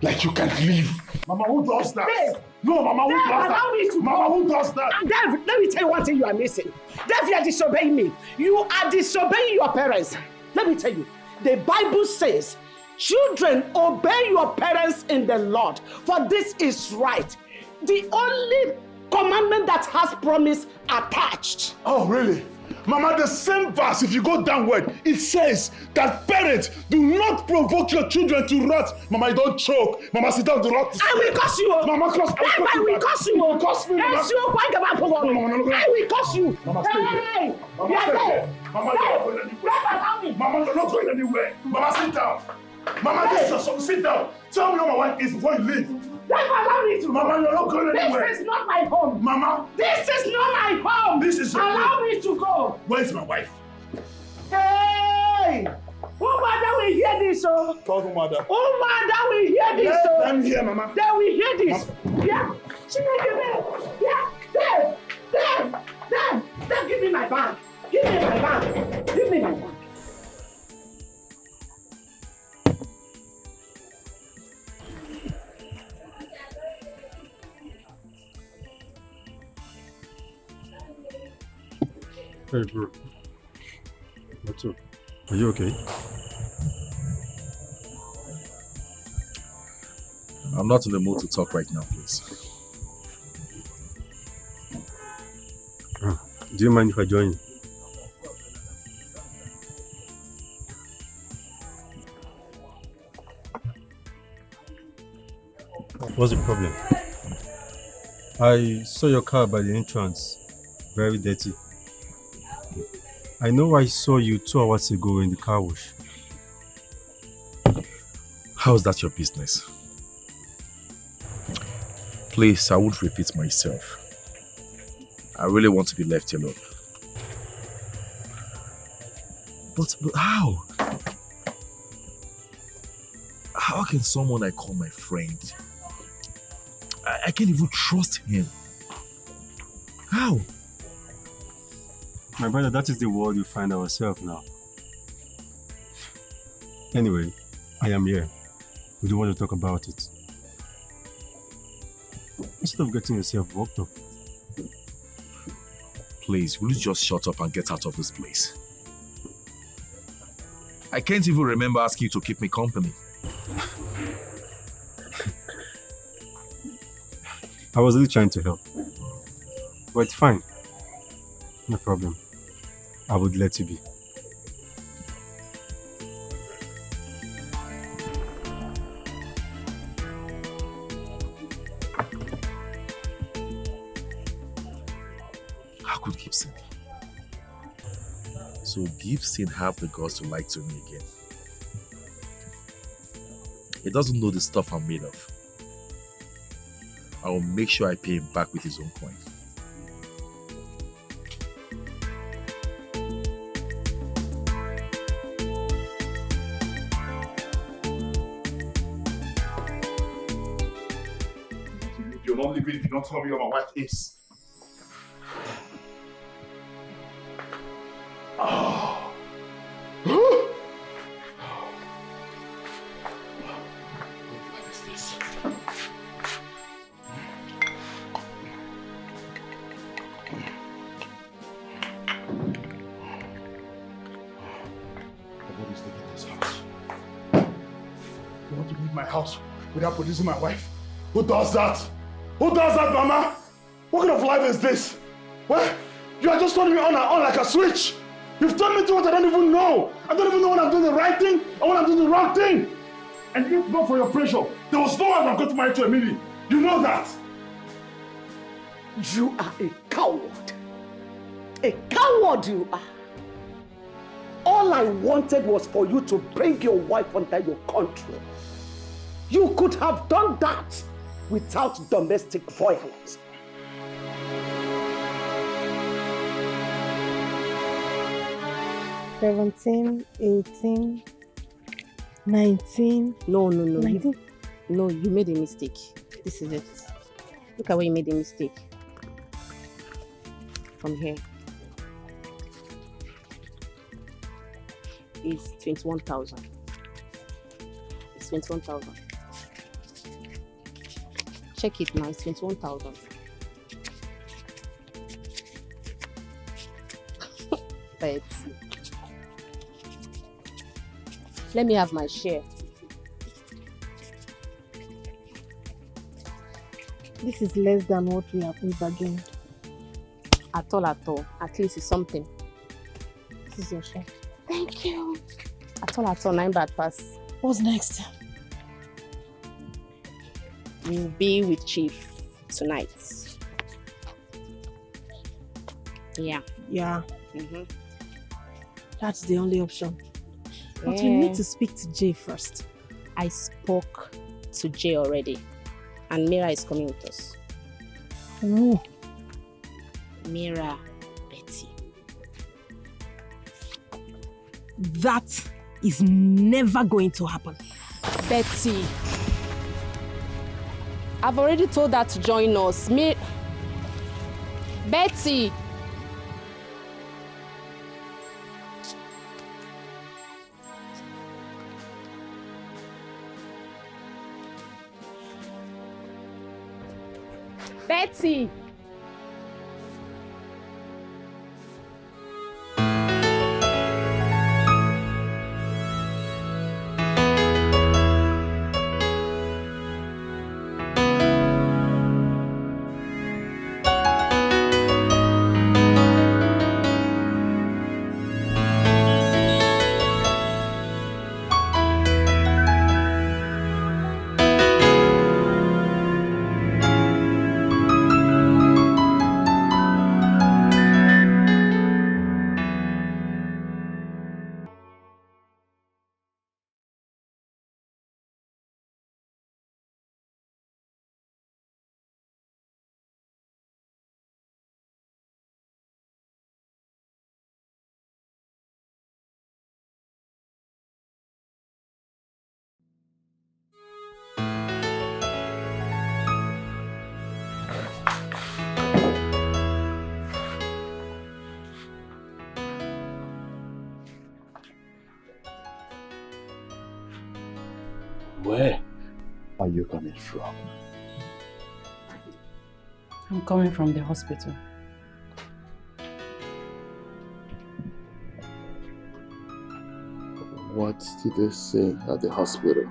Like you can't leave. Mama, who does that? Dave. No, Mama, who does allow that? Me to Mama, go. who does that? And Dave, let me tell you one thing you are missing. Dave, you are disobeying me. You are disobeying your parents. Let me tell you, the Bible says, children, obey your parents in the Lord, for this is right. The only commandment that has promise attached. Oh, really? Mama, the same verse, if you go downward, it says that parents do not provoke your children to wrath. Mama, you don't choke. Mama, sit down, do not. I will curse you. Mama, curse me. I will curse you. You curse me, Mama. Yes, you are about to go. I will curse you. Mama, stay here. Mama, stay here. Mama, you're not going anywhere. Mama, you're not going anywhere. Mama, sit down. Mama, this is your son. Sit down. Tell me where my wife is before you leave. Allow me to. Mama, you're not going anywhere. This is not my home. Mama. This is not my home. This is your Allow home. me to go. Where's my wife? Hey! Oh, mother will hear this, oh. Call the mother. Oh, mother will hear this, Let oh. them hear, Mama. They will hear this. Yeah. She will give me. Yeah. Dave, give me my bag. Give me my bag. Give me my bag. Hey, bro. What's up? Are you okay? I'm not in the mood to talk right now, please. Do you mind if I join you? What's the problem? I saw your car by the entrance. Very dirty. I know I saw you 2 hours ago in the car wash. How's that your business? Please, I won't repeat myself. I really want to be left alone. But how? How can someone I call my friend? I can't even trust him. How? My brother, that is the world we find ourselves now. Anyway, I am here. We don't want to talk about it. Instead of getting yourself worked up. Please, will you just shut up and get out of this place? I can't even remember asking you to keep me company. I was really trying to help. But it's fine. No problem. I would let you be. How could Gibson? So Gibson have the guts to lie to me again. He doesn't know the stuff I'm made of. I will make sure I pay him back with his own coin. If you're not leaving, if you don't tell me where my wife is. Oh. What is this? Nobody's leaving this house. You want to leave my house without producing my wife? Who does that? Who does that, Mama? What kind of life is this? What? You are just turning me on and on like a switch. You've turned me to what I don't even know. I don't even know when I'm doing the right thing or when I'm doing the wrong thing. And if not for your pressure, there was no one I've got married to Emily. You know that. You are a coward. A coward you are. All I wanted was for you to bring your wife under your control. You could have done that without domestic violence. $17, $18, $19. No. 19. You made a mistake. This is it. Look at where you made a mistake. From here. It's 21,000. It's 21,000. Check it now. It's 21,000. But let me have my share. This is less than what we have bargained. At all. At least it's something. This is your share. Thank you. At all, 9 bad pass. What's next? You'll be with Chief tonight. Yeah. Mm-hmm. That's the only option. But we need to speak to Jay first. I spoke to Jay already. And Mira is coming with us. Oh. Mira, Betty. That is never going to happen. Betty. I've already told her to join us. Betty. Betty. Where are you coming from? I'm coming from the hospital. What did they say at the hospital?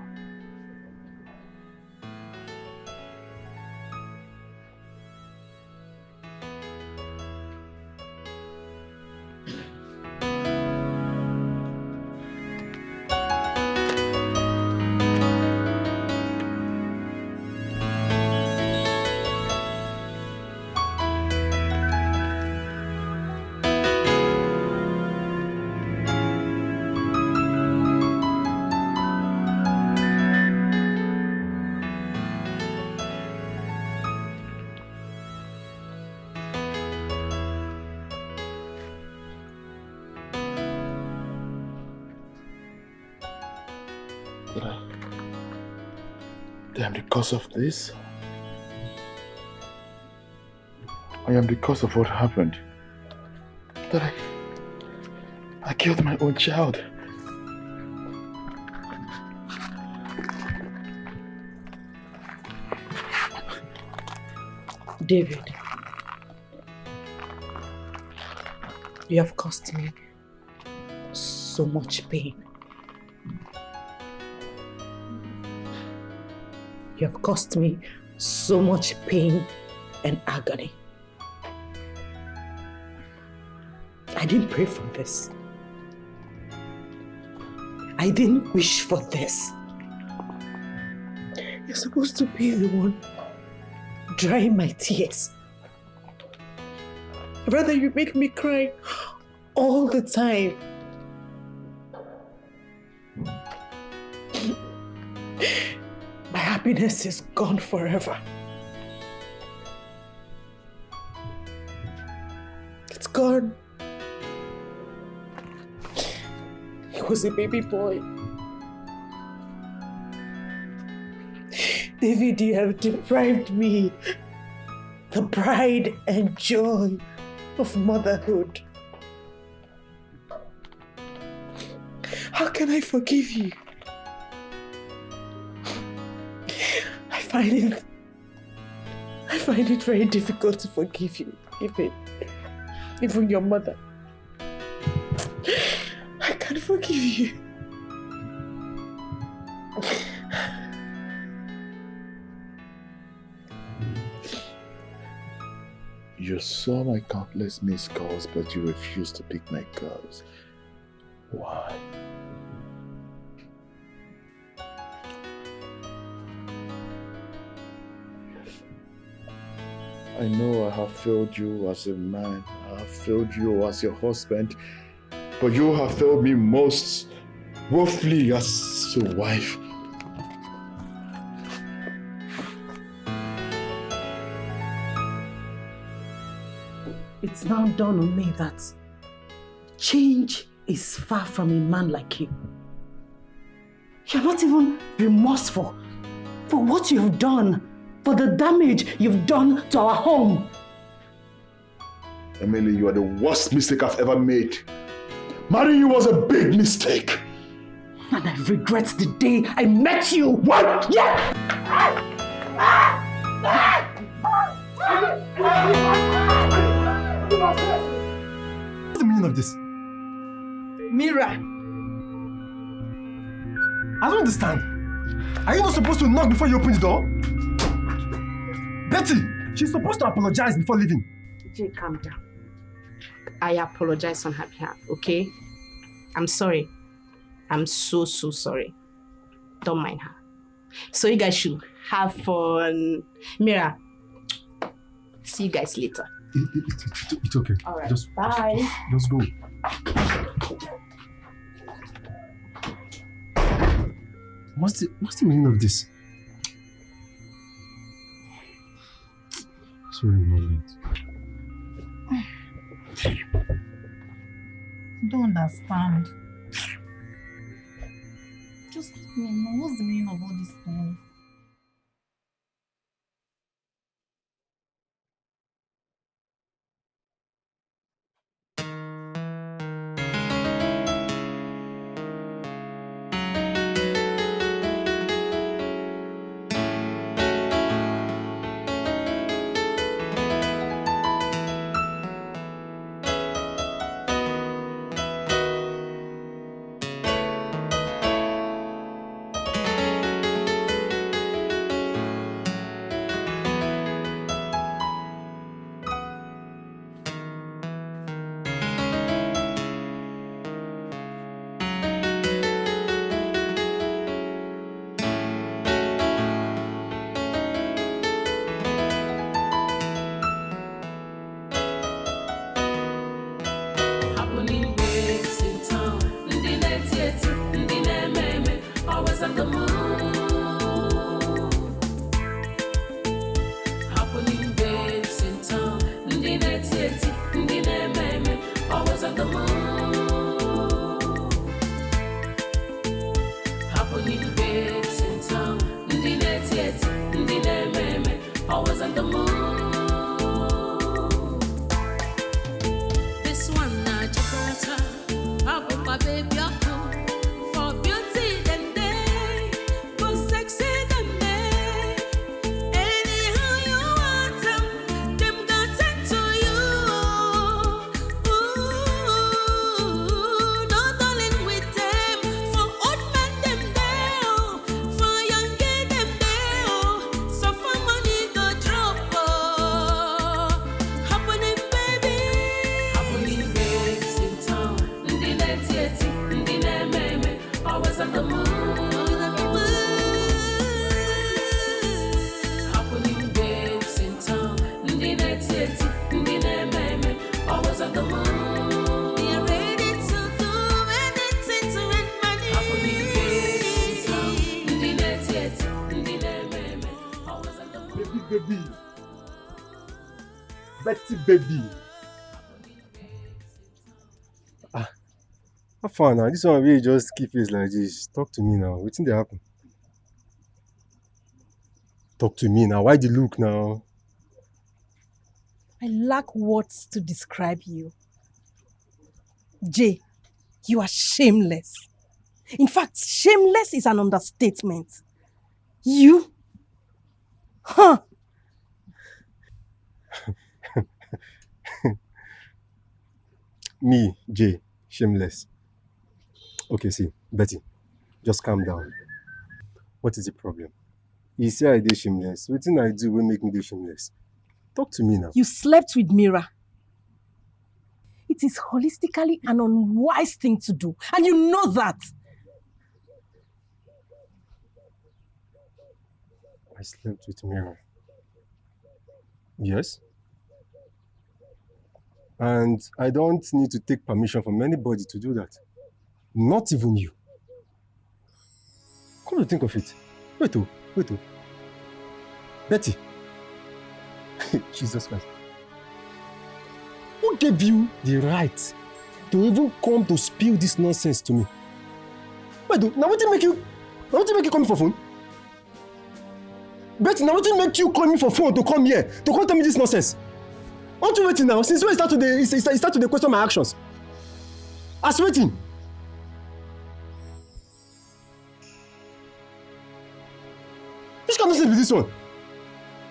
I am the cause of this. I am the cause of what happened. That I killed my own child. David, you have caused me so much pain. You have caused me so much pain and agony. I didn't pray for this. I didn't wish for this. You're supposed to be the one drying my tears. Rather, you make me cry all the time. My happiness is gone forever. It's gone. He was a baby boy. David, you have deprived me the pride and joy of motherhood. How can I forgive you? I find it very difficult to forgive you, even your mother. I can't forgive you. You saw my countless missed calls, but you refused to pick my calls. Why? I know I have failed you as a man. I have failed you as your husband. But you have failed me most woefully as a wife. It's now dawned on me that change is far from a man like you. You're not even remorseful for what you've done, for the damage you've done to our home. Emily, you are the worst mistake I've ever made. Marrying you was a big mistake. And I regret the day I met you. What? Yeah! What's the meaning of this? Mira. I don't understand. Are you not supposed to knock before you open the door? Betty, she's supposed to apologize before leaving. Jay, calm down. I apologize on her behalf, okay? I'm sorry. I'm so sorry. Don't mind her. So you guys should have fun. Mira, see you guys later. It's okay. All right, Just bye. Just go. What's the meaning of this? Sorry, I'm I don't understand. Just let me know what's the meaning of all these things. baby. Betty baby. How far now? This one really just keep face like this. Talk to me now. Wetin dey happen? Talk to me now. Why the look now? I lack words to describe you. Jay, you are shameless. In fact, shameless is an understatement. You? Huh? Me, Jay, shameless. Okay, see, Betty, just calm down. What is the problem? You say I dey shameless. Wetin I do wey make me dey shameless? Talk to me now. You slept with Mira. It is holistically an unwise thing to do, and you know that. I slept with Mira. Yes. And I don't need to take permission from anybody to do that. Not even you. Come to think of it. Wait. Betty. Jesus Christ. Who gave you the right to even come to spill this nonsense to me? Wait, now what did make you call me for phone? Betty, now what did make you call me for phone to come here? To come tell me this nonsense? Aren't you waiting now? Since when you start to question my actions? As waiting. Which kind of nonsense is this one?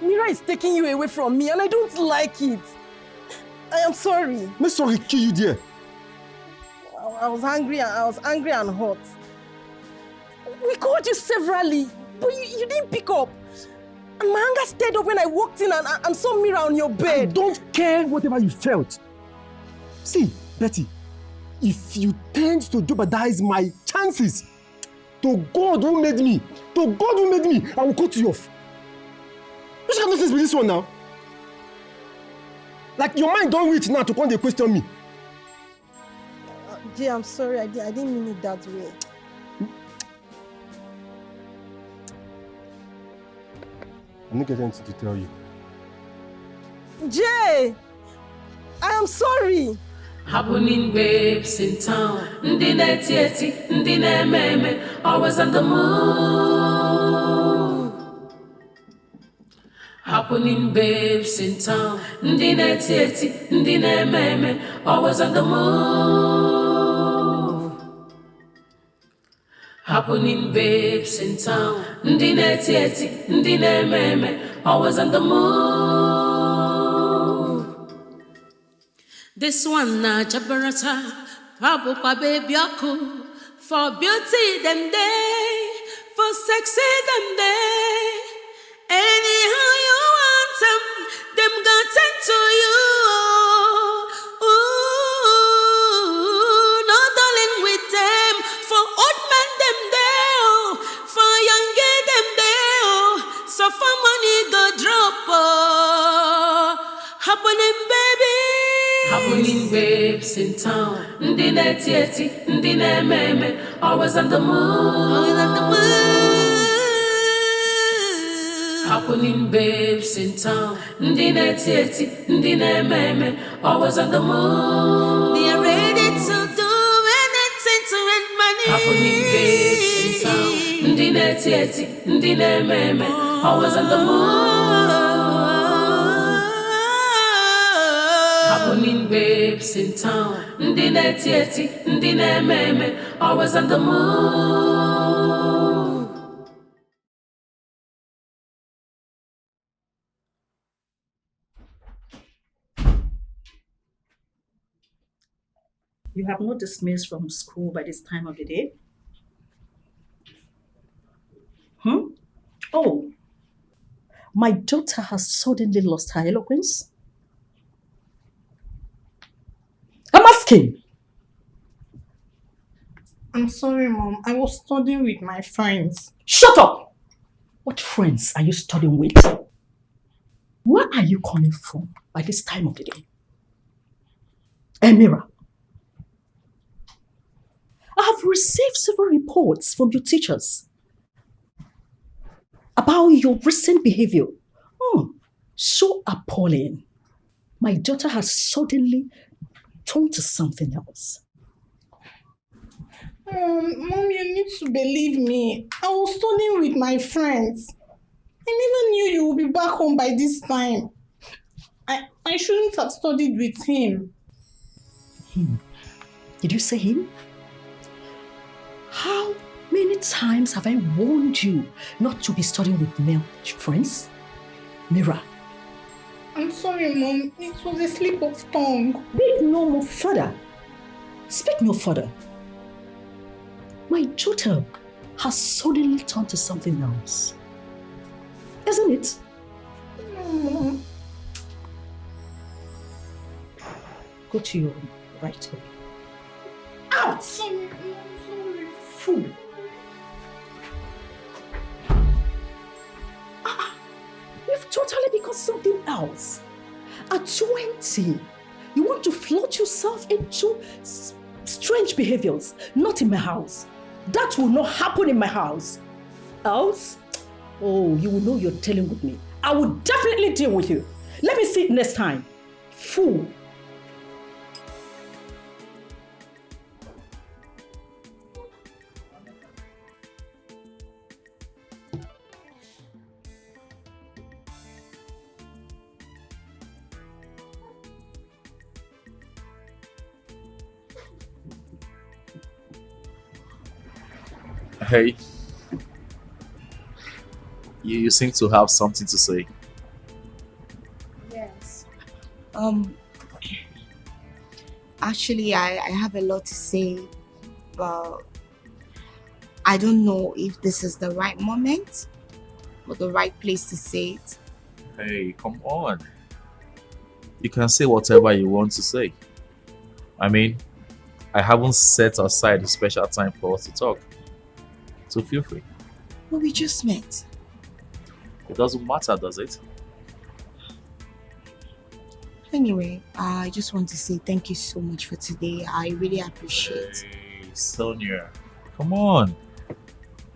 Mira is taking you away from me and I don't like it. I am sorry. Make sorry kill you there. I was angry and hot. We called you severally, but you didn't pick up. And my anger stirred up when I walked in and saw Mira on your bed. I don't care whatever you felt. See, Betty, if you tend to jeopardize my chances, to God who made me, I will cut you off. Which kind of nonsense be this one now? Like your mind don't reach now to come and question me. Jay, I'm sorry, I didn't mean it that way. I'm not getting anything to tell you. Jay! I am sorry! Happening babes in town, ndi netieti, ndi nememe, always on the move. Happening babes in town, ndi netieti, ndi nememe, always on the move. Happening babes in town, ndi netieti, ndi nememe, always on the move. This one na jabarata, pabu pa baby aku. For beauty them day, for sexy them day. Anyhow you want them gon' tend to you. Ooh, no darling with them. For old men them day, for young girl them day, so for money go drop. Happening baby. Happening babes in town, ndi netieti, ndi nememe, always on the move. Happening babes in town, ndi netieti, ndi nememe, always on the move. They are ready to do anything to earn money. Happening babes in town, ndi netieti, ndi nememe, always on the move. Happening babes in town, ndi netieti, ndi nememe, always on the move. You have not dismissed from school by this time of the day? Oh, my daughter has suddenly lost her eloquence? I'm asking. I'm sorry, Mom. I was studying with my friends. Shut up! What friends are you studying with? Where are you coming from by this time of the day? Emira, I have received several reports from your teachers about your recent behavior. So appalling. My daughter has suddenly turned to something else. Mom, you need to believe me. I was studying with my friends. I never knew you would be back home by this time. I shouldn't have studied with him. Him? Did you say him? How many times have I warned you not to be studying with male friends? Mira. I'm sorry, Mom. It was a slip of tongue. Speak no further. Speak no further. My daughter has suddenly turned to something else. Isn't it? Go to your room right away. Out! Sorry. Fool! You've totally become something else. At 20, you want to float yourself into strange behaviors, not in my house. That will not happen in my house. Else, oh, you will know you're dealing with me. I will definitely deal with you. Let me see it next time. Fool. Hey, you seem to have something to say. Yes. Actually, I have a lot to say, but I don't know if this is the right moment or the right place to say it. Hey, come on. You can say whatever you want to say. I mean, I haven't set aside a special time for us to talk. So feel free. But we just met. It doesn't matter, does it? Anyway, I just want to say thank you so much for today. I really appreciate it. Hey, Sonia. Come on.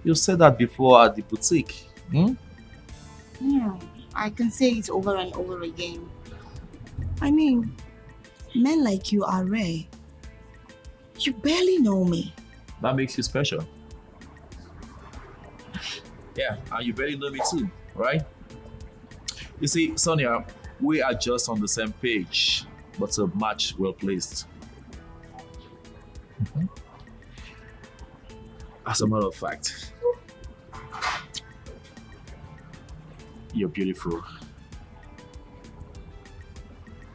You said that before at the boutique. Yeah, I can say it over and over again. I mean, men like you are rare. You barely know me. That makes you special. Yeah, and you barely know me too, right? You see, Sonia, we are just on the same page, but a match well placed. As a matter of fact, you're beautiful.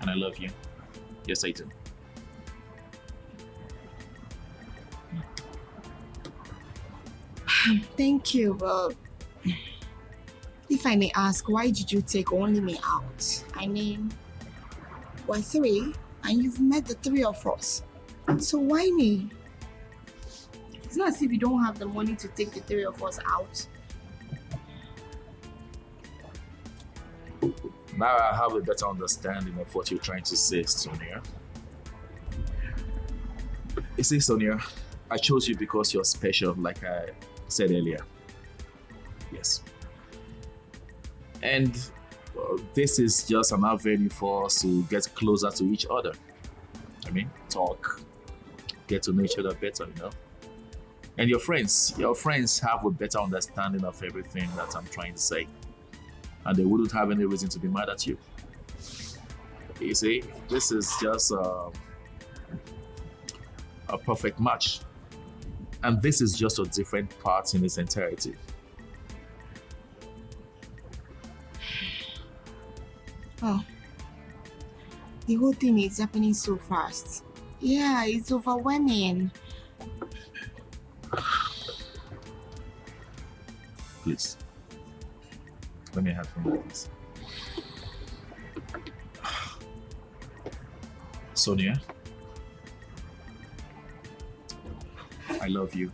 And I love you. Yes, I do. Thank you, but if I may ask, why did you take only me out? I mean, we're three, and you've met the three of us. So why me? It's not as if you don't have the money to take the three of us out. Now I have a better understanding of what you're trying to say, Sonia. You see, Sonia, I chose you because you're special, like I said earlier. Yes. And this is just an avenue for us to get closer to each other. I mean, talk, get to know each other better, you know. And your friends have a better understanding of everything that I'm trying to say. And they wouldn't have any reason to be mad at you. You see, this is just a perfect match. And this is just a different part in its entirety. Oh, the whole thing is happening so fast. Yeah, it's overwhelming. Please, let me have some of this. Sonia, I love you.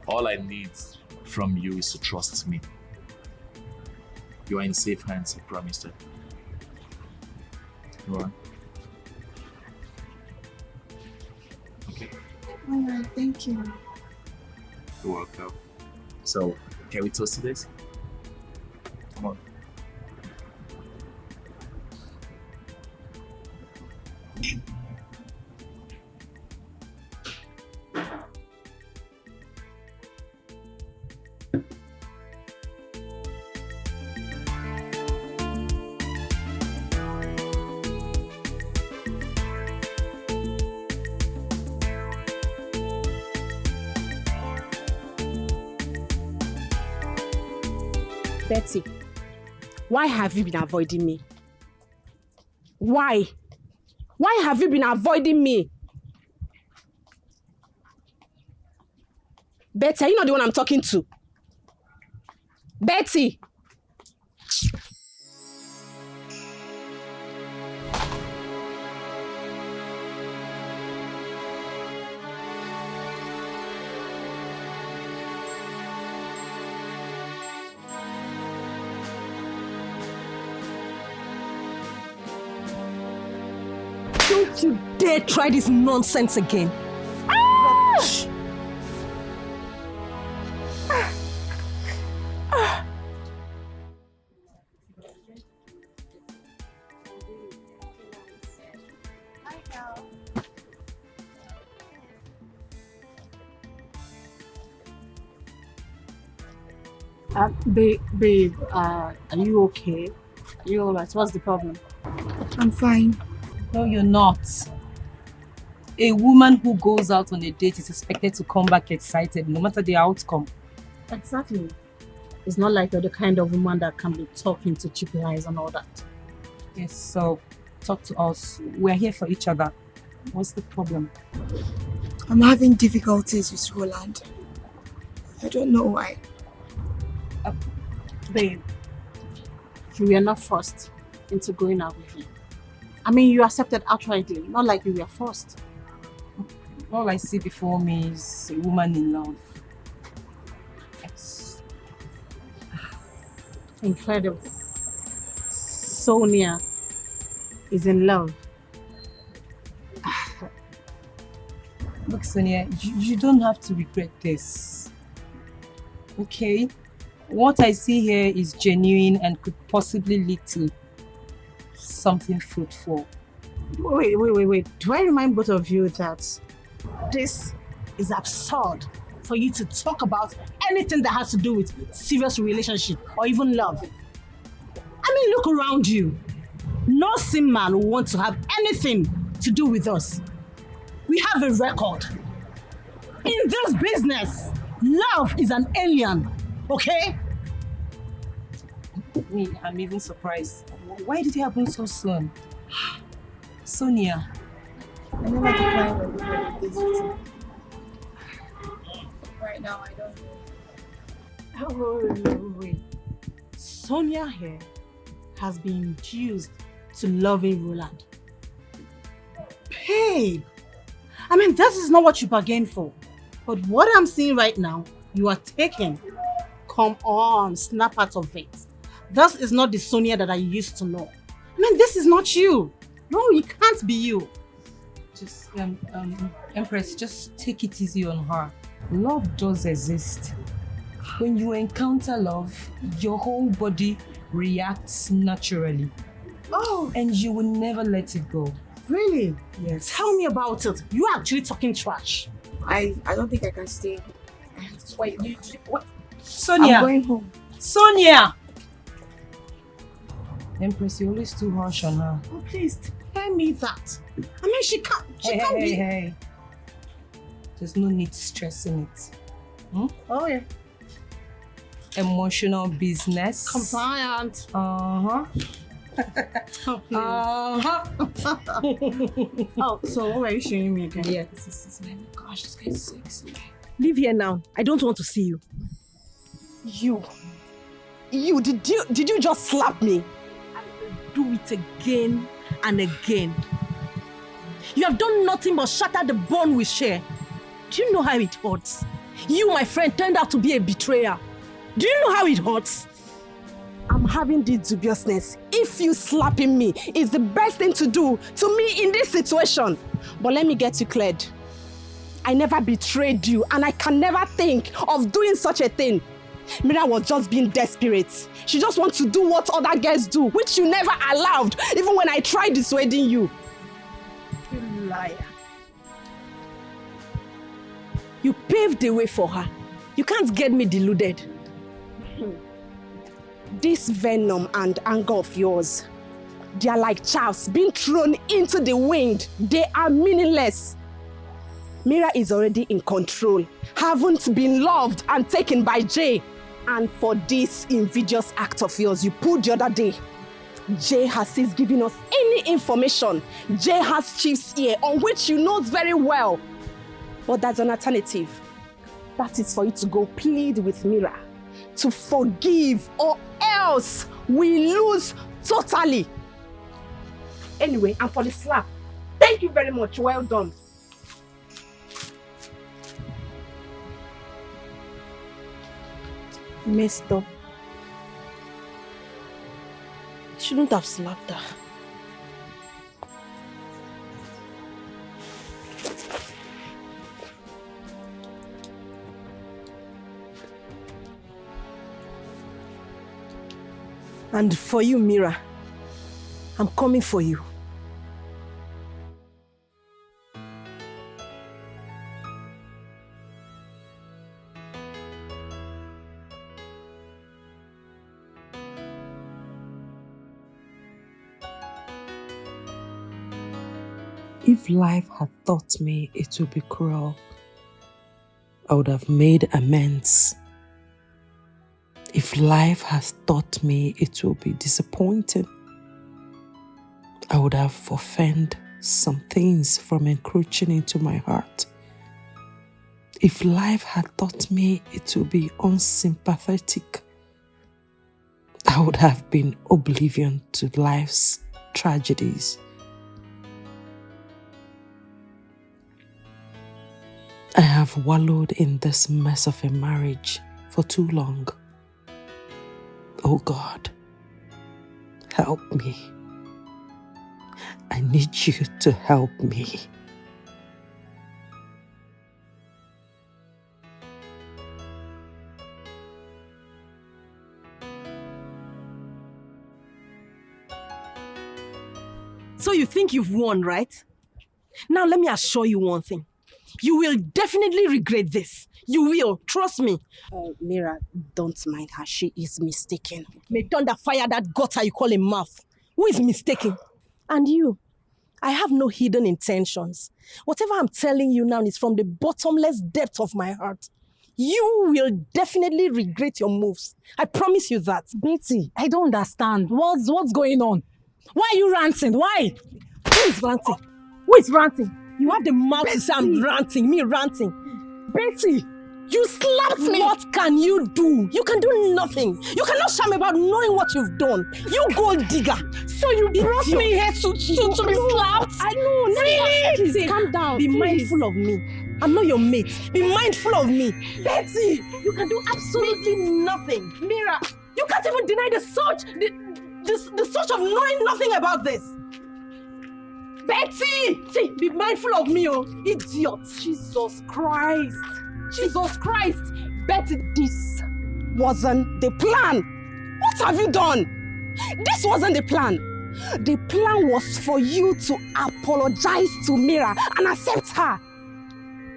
All I need from you is to trust me. You are in safe hands, I promised it. You are? Okay. Alright, thank you. You're welcome. So, can we toast to this? Come on. Betty, why have you been avoiding me? Why? Why have you been avoiding me? Betty, are you not the one I'm talking to? Betty! Don't you dare try this nonsense again. Ah! Babe, are you okay? Are you alright? What's the problem? I'm fine. No, you're not. A woman who goes out on a date is expected to come back excited, no matter the outcome. Exactly. It's not like you're the kind of woman that can be talking to cheap lies and all that. Yes, so talk to us. We're here for each other. What's the problem? I'm having difficulties with Roland. I don't know why. Babe, you were not forced into going out with him. I mean, you accepted outrightly, not like you were forced. All I see before me is a woman in love. Yes. Incredible. Sonia is in love. Look, Sonia, you don't have to regret this. Okay? What I see here is genuine and could possibly lead to something fruitful. Wait. Do I remind both of you that this is absurd for you to talk about anything that has to do with serious relationship or even love? I mean, look around you. No sane man will want to have anything to do with us. We have a record. In this business, love is an alien, okay? I'm even surprised. Why did it happen so soon? Sonia. I never declined when we were this with you. Right now, I don't know. Wait. Sonia here has been induced to loving Roland. Babe! I mean, this is not what you bargained for. But what I'm seeing right now, you are taking. Come on, snap out of it. This is not the Sonia that I used to know. I mean, this is not you. No, it can't be you. Just, Empress, just take it easy on her. Love does exist. When you encounter love, your whole body reacts naturally. Oh. And you will never let it go. Really? Yes. Tell me about it. You are actually talking trash. I don't think I can stay. Wait, what? Sonia! I'm going home. Sonia! Empress, you're always too harsh on her. Oh, please, tell me that. I mean, she can't be... Hey. There's no need stressing it. Hmm? Oh, yeah. Emotional business. Compliant. Uh-huh. Oh, oh, so what were you showing me again? Yeah, this is my gosh, this guy's sexy. Leave here now. I don't want to see you. You, did you just slap me? I will do it again and again. You have done nothing but shatter the bond we share. Do you know how it hurts? You, my friend, turned out to be a betrayer. Do you know how it hurts? I'm having this dubiousness. If you slapping me is the best thing to do to me in this situation. But let me get you cleared. I never betrayed you and I can never think of doing such a thing. Mira was just being desperate. She just wants to do what other girls do, which you never allowed, even when I tried dissuading you. You liar. You paved the way for her. You can't get me deluded. This venom and anger of yours, they are like chaffs being thrown into the wind. They are meaningless. Mira is already in control, haven't been loved and taken by Jay. And for this invidious act of yours you pulled the other day, Jay has since given us any information. Jay has Chief's ear, on which you know very well. But there's an alternative. That is for you to go plead with Mira to forgive, or else we lose totally. Anyway, and for the slap, thank you very much. Well done. Messed up. Shouldn't have slapped her. And for you, Mira, I'm coming for you. If life had taught me it would be cruel, I would have made amends. If life has taught me it will be disappointing, I would have forfeited some things from encroaching into my heart. If life had taught me it will be unsympathetic, I would have been oblivion to life's tragedies. I have wallowed in this mess of a marriage for too long. Oh God, help me. I need you to help me. So you think you've won, right? Now let me assure you one thing. You will definitely regret this. You will, trust me. Mira, don't mind her. She is mistaken. May thunder fire that gutter you call a mouth. Who is mistaken? And you, I have no hidden intentions. Whatever I'm telling you now is from the bottomless depth of my heart. You will definitely regret your moves. I promise you that. Betty, I don't understand. What's going on? Why are you ranting? Why? Who is ranting? Who is ranting? You have the mouth to say I'm ranting, me ranting. Betty, you slapped me. What can you do? You can do nothing. You cannot shame about knowing what you've done. You gold digger. So you brought me here to be slapped? I know. Really? Please, calm down. Be mindful of me. I'm not your mate. Be mindful of me. Betty, you can do absolutely nothing. Mira, you can't even deny the search of knowing nothing about this. Betty! See, be mindful of me, oh, idiot. Jesus Christ. Jesus Christ. Betty, this wasn't the plan. What have you done? This wasn't the plan. The plan was for you to apologize to Mira and accept her.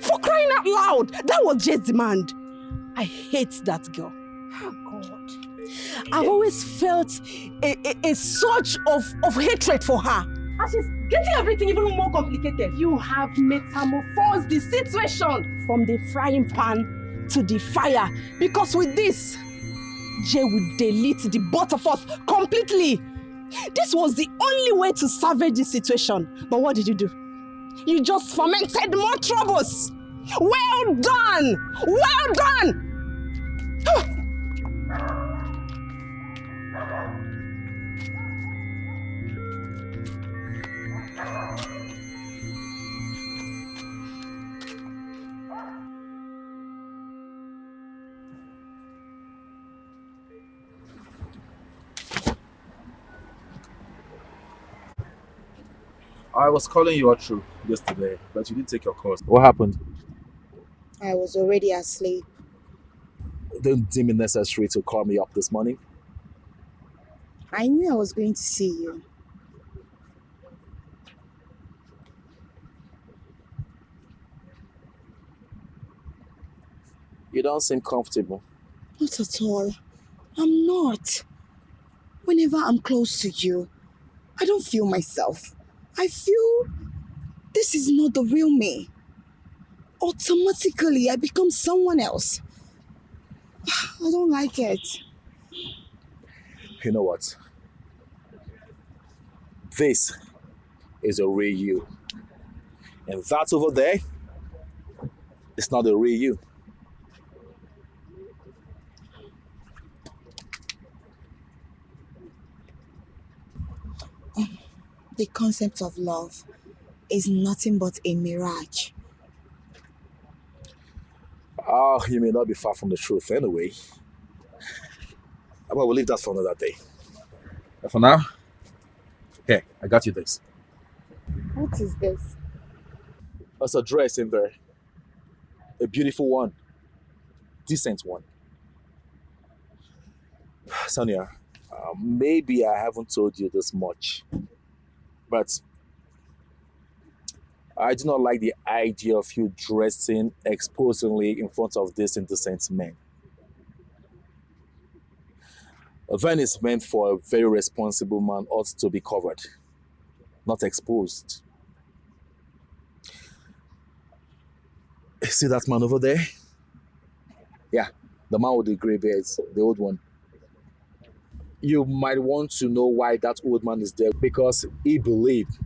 For crying out loud. That was Jay's demand. I hate that girl. Oh, God. I've always felt a surge of hatred for her. And she's getting everything even more complicated. You have metamorphosed the situation from the frying pan to the fire. Because with this, Jay will delete the both of us completely. This was the only way to salvage the situation. But what did you do? You just fomented more troubles. Well done! Well done! I was calling you out through yesterday, but you didn't take your calls. What happened? I was already asleep. Didn't deem it necessary to call me up this morning. I knew I was going to see you. You don't seem comfortable. Not at all. I'm not. Whenever I'm close to you, I don't feel myself. I feel this is not the real me. Automatically, I become someone else. I don't don't like it. You know what? This is a real you. And that over there is not a real you. The concept of love is nothing but a mirage. You may not be far from the truth anyway. But we'll leave that for another day. And for now, here, I got you this. What is this? There's a dress in there. A beautiful one. Decent one. Sonia, maybe I haven't told you this much, but I do not like the idea of you dressing exposingly in front of these indecent men. A van is meant for a very responsible man, ought to be covered, not exposed. See that man over there? Yeah, the man with the gray beards, the old one. You might want to know why that old man is there, because he believed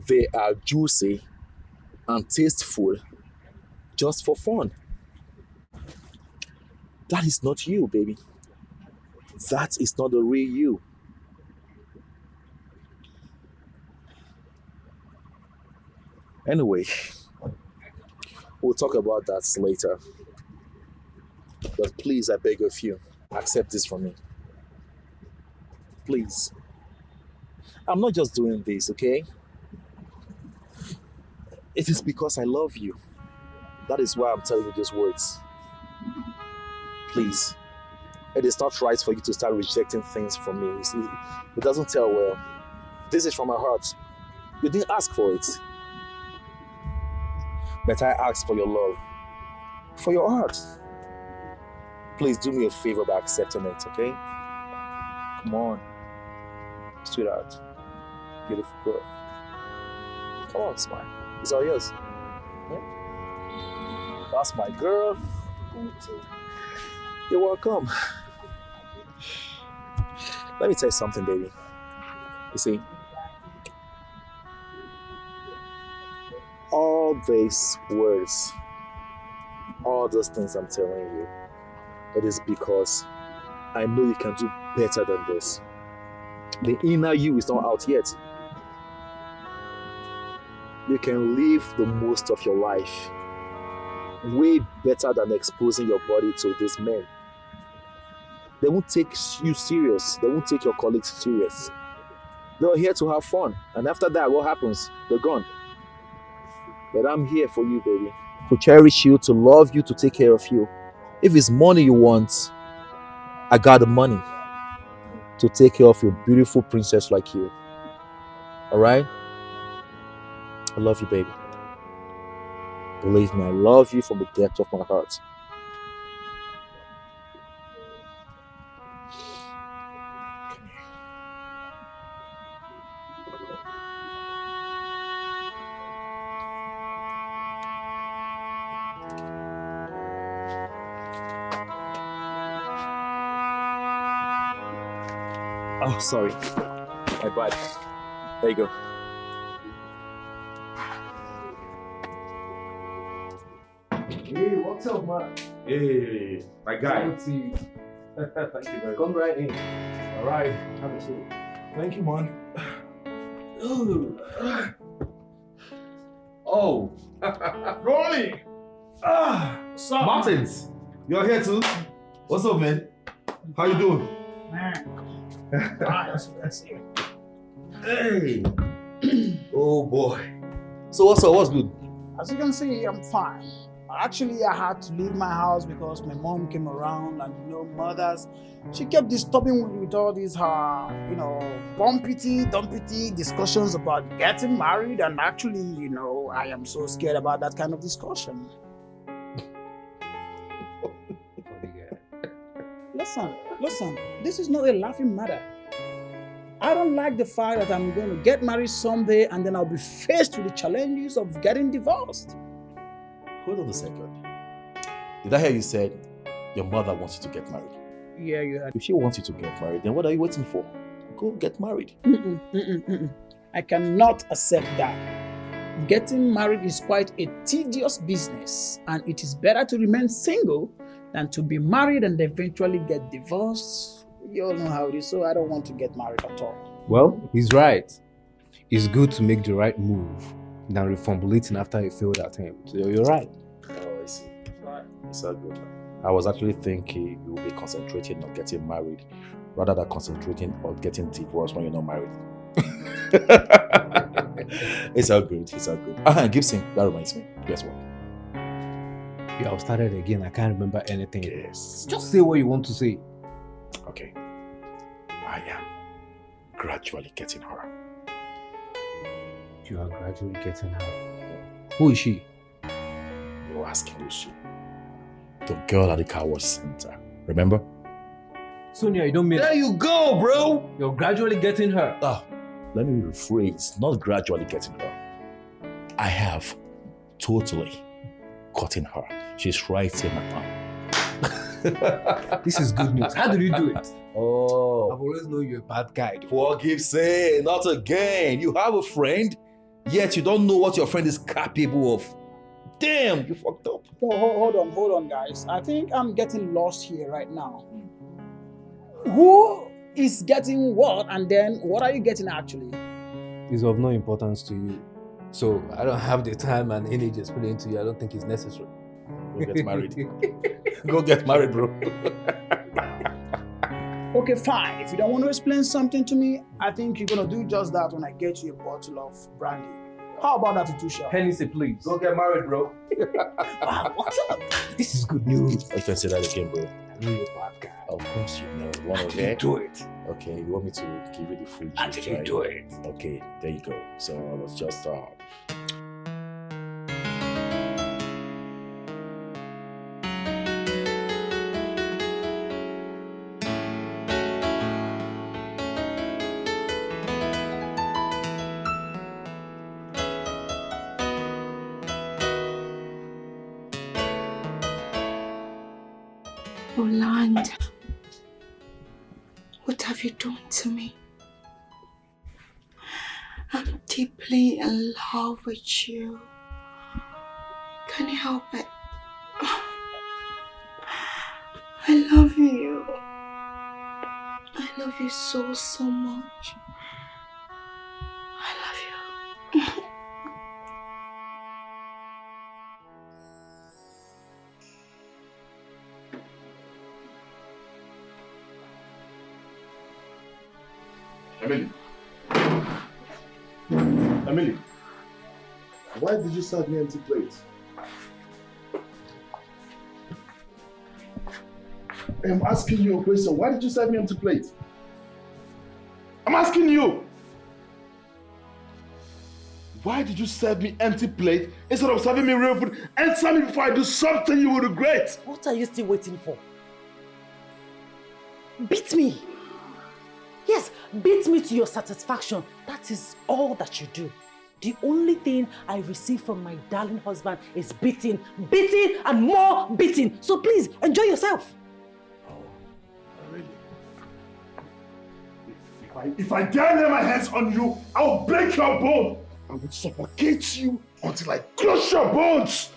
they are juicy and tasteful just for fun. That is not you, baby. That is not the real you. Anyway, we'll talk about that later. But please, I beg of you, accept this from me. Please. I'm not just doing this, okay? It is because I love you. That is why I'm telling you these words. Please. It is not right for you to start rejecting things from me. You see, it doesn't tell well. This is from my heart. You didn't ask for it. But I asked for your love. For your heart. Please do me a favor by accepting it, okay? Come on. Sweetheart. Beautiful girl. Come on, smile. It's all yours. Yeah? That's my girl. Thank you. You're welcome. Let me tell you something, baby. You see, all these words, all those things I'm telling you, it is because I know you can do better than this. The inner you is not out yet. You can live the most of your life way better than exposing your body to these men. They won't take you serious. They won't take your colleagues serious. They're here to have fun. And after that, what happens? They're gone. But I'm here for you, baby. To cherish you, to love you, to take care of you. If it's money you want, I got the money to take care of your beautiful princess like you. Alright? I love you, baby. Believe me, I love you from the depth of my heart. Oh, sorry. My bad. There you go. Hey, what's up, man? Hey, my guy. Good to see you. Thank you very much. Come right in. All right, have a seat. Thank you, man. Oh, Ronnie! What's up? Martins, you're here too? What's up, man? How you doing? Nice. That's it. Hey! Oh boy. So what's up? What's good? As you can see, I'm fine. Actually, I had to leave my house because my mom came around, and mothers, she kept disturbing me with all these dumpity discussions about getting married, and actually, I am so scared about that kind of discussion. Listen, this is not a laughing matter. I don't like the fact that I'm going to get married someday and then I'll be faced with the challenges of getting divorced. Hold on a second. Did I hear you said your mother wants you to get married? Yeah, you heard. If she wants you to get married, then what are you waiting for? Go get married. I cannot accept that. Getting married is quite a tedious business, and it is better to remain single than to be married and eventually get divorced. You all know how it is, so I don't want to get married at all. Well, he's right. It's good to make the right move than reformulating after a failed attempt. So you're right. Oh, I see. It's all good. I was actually thinking you will be concentrating on getting married rather than concentrating on getting divorced when you're not married. It's all good. It's all good. Gibson, that reminds me. Guess what? Yeah, I've started again. I can't remember anything. Yes. Just say what you want to say. Okay. I am gradually getting her. You are gradually getting her. Who is she? You're asking who is she? The girl at the car wash center. Remember? Sonia, you don't mean... There you go, bro! You're gradually getting her. Let me rephrase. Not gradually getting her. I have totally gotten her. She's right in my palm. This is good news. How did you do it? Oh. I've always known you're a bad guy. Poor Gibson, not again. You have a friend, yet you don't know what your friend is capable of. Damn, you fucked up. Hold on, guys. I think I'm getting lost here right now. Who is getting what, and then what are you getting actually? It's of no importance to you. So I don't have the time and energy to explain to you. I don't think it's necessary. Go get married. Go get married, bro. Okay, fine. If you don't want to explain something to me, I think you're gonna do just that when I get you a bottle of brandy. How about that, Tutusha? Hennessy, please. Go get married, bro. Wow, what's up? This is good news. I can say that again, bro. I know you're a bad guy. Of course you know. You want to You do it. Okay, you want me to give you the full How gist, did you right? do it? Okay, there you go. So I was just Roland, what have you done to me? I'm deeply in love with you. Can you help it? I love you. I love you so, so much. I love you. Emily, why did you serve me empty plates? I'm asking you a question. Why did you serve me empty plates? I'm asking you. Why did you serve me empty plate instead of serving me real food? Answer me before I do something you will regret. What are you still waiting for? Beat me. Yes, beat me to your satisfaction. That is all that you do. The only thing I receive from my darling husband is beating, beating, and more beating. So please, enjoy yourself. Oh, really? If I dare lay my hands on you, I'll break your bone. I will suffocate you until I crush your bones.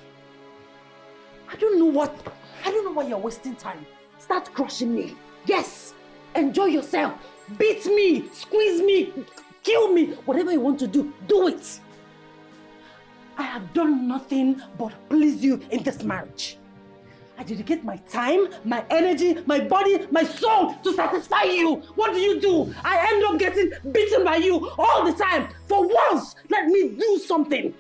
I don't know why you're wasting time. Start crushing me. Yes, enjoy yourself. Beat me, squeeze me, kill me. Whatever you want to do, do it. I have done nothing but please you in this marriage. I dedicate my time, my energy, my body, my soul to satisfy you. What do? I end up getting beaten by you all the time. For once, let me do something.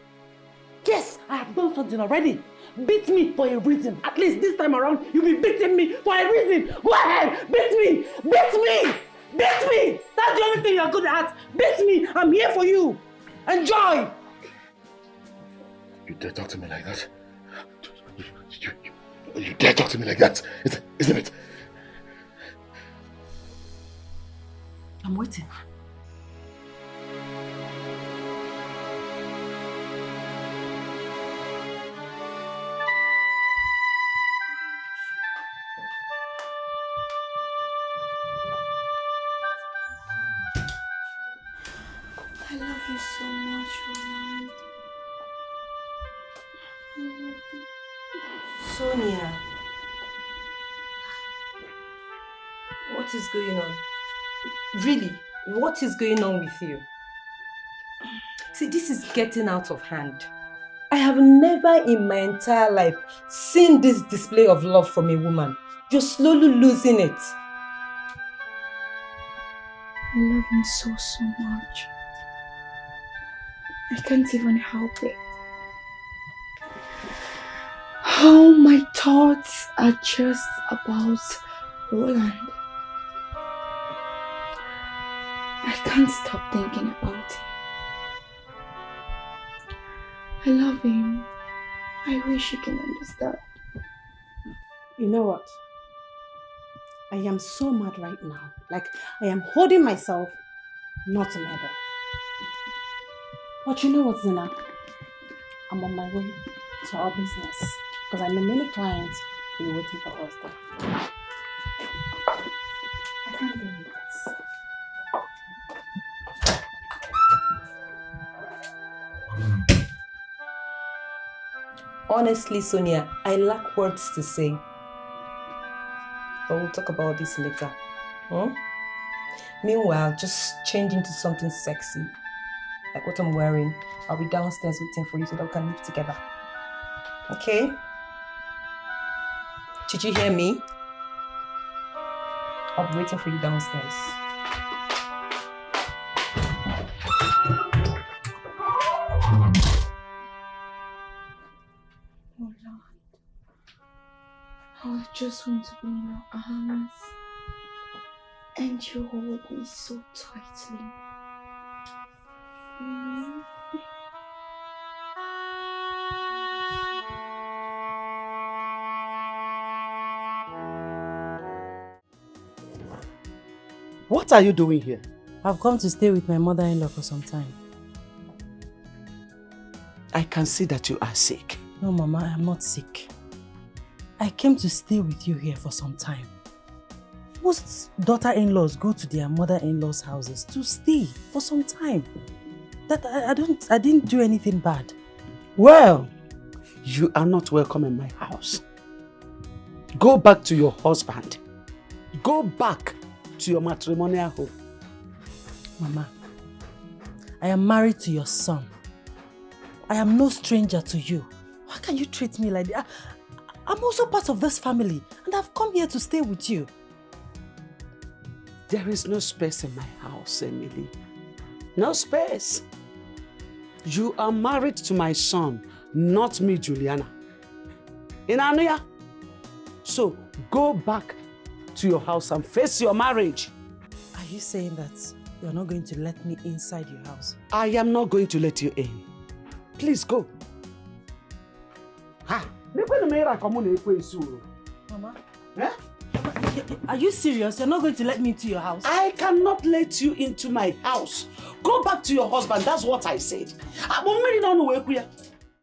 Yes, I have done something already. Beat me for a reason. At least this time around, you'll be beating me for a reason. Go ahead, beat me, beat me, beat me. That's the only thing you're good at. Beat me, I'm here for you. Enjoy. You dare talk to me like that? You dare talk to me like that, isn't it? I'm waiting. I love you so much, Roland. I love you. Sonia, what is going on? Really, what is going on with you? See, this is getting out of hand. I have never in my entire life seen this display of love from a woman. You're slowly losing it. I love him so much. I can't even help it. All my thoughts are just about Roland. I can't stop thinking about him. I love him. I wish you can understand. You know what? I am so mad right now. Like, I am holding myself not to murder. But you know what, Zina? I'm on my way to our business because I know many clients will be waiting for us there. I can't deal with this. Honestly, Sonia, I lack words to say. But we'll talk about this later. Meanwhile, just change into something sexy. Like what I'm wearing. I'll be downstairs waiting for you so that we can live together. Okay? Did you hear me? I'll be waiting for you downstairs. I just want to be in your arms and you hold me so tightly. You know? What are you doing here? I've come to stay with my mother-in-law for some time. I can see that you are sick. No, Mama, I am not sick. I came to stay with you here for some time. Most daughter-in-laws go to their mother-in-law's houses to stay for some time. That I didn't do anything bad. Well, you are not welcome in my house. Go back to your husband. Go back to your matrimonial home. Mama, I am married to your son. I am no stranger to you. Why can you treat me like that? I'm also part of this family and I've come here to stay with you. There is no space in my house, Emily. No space. You are married to my son, not me, Juliana. In Ania. So go back to your house and face your marriage. Are you saying that you're not going to let me inside your house? I am not going to let you in. Please go. Ha! Mama? Eh? Are you serious? You're not going to let me into your house? I cannot let you into my house. Go back to your husband. That's what I said.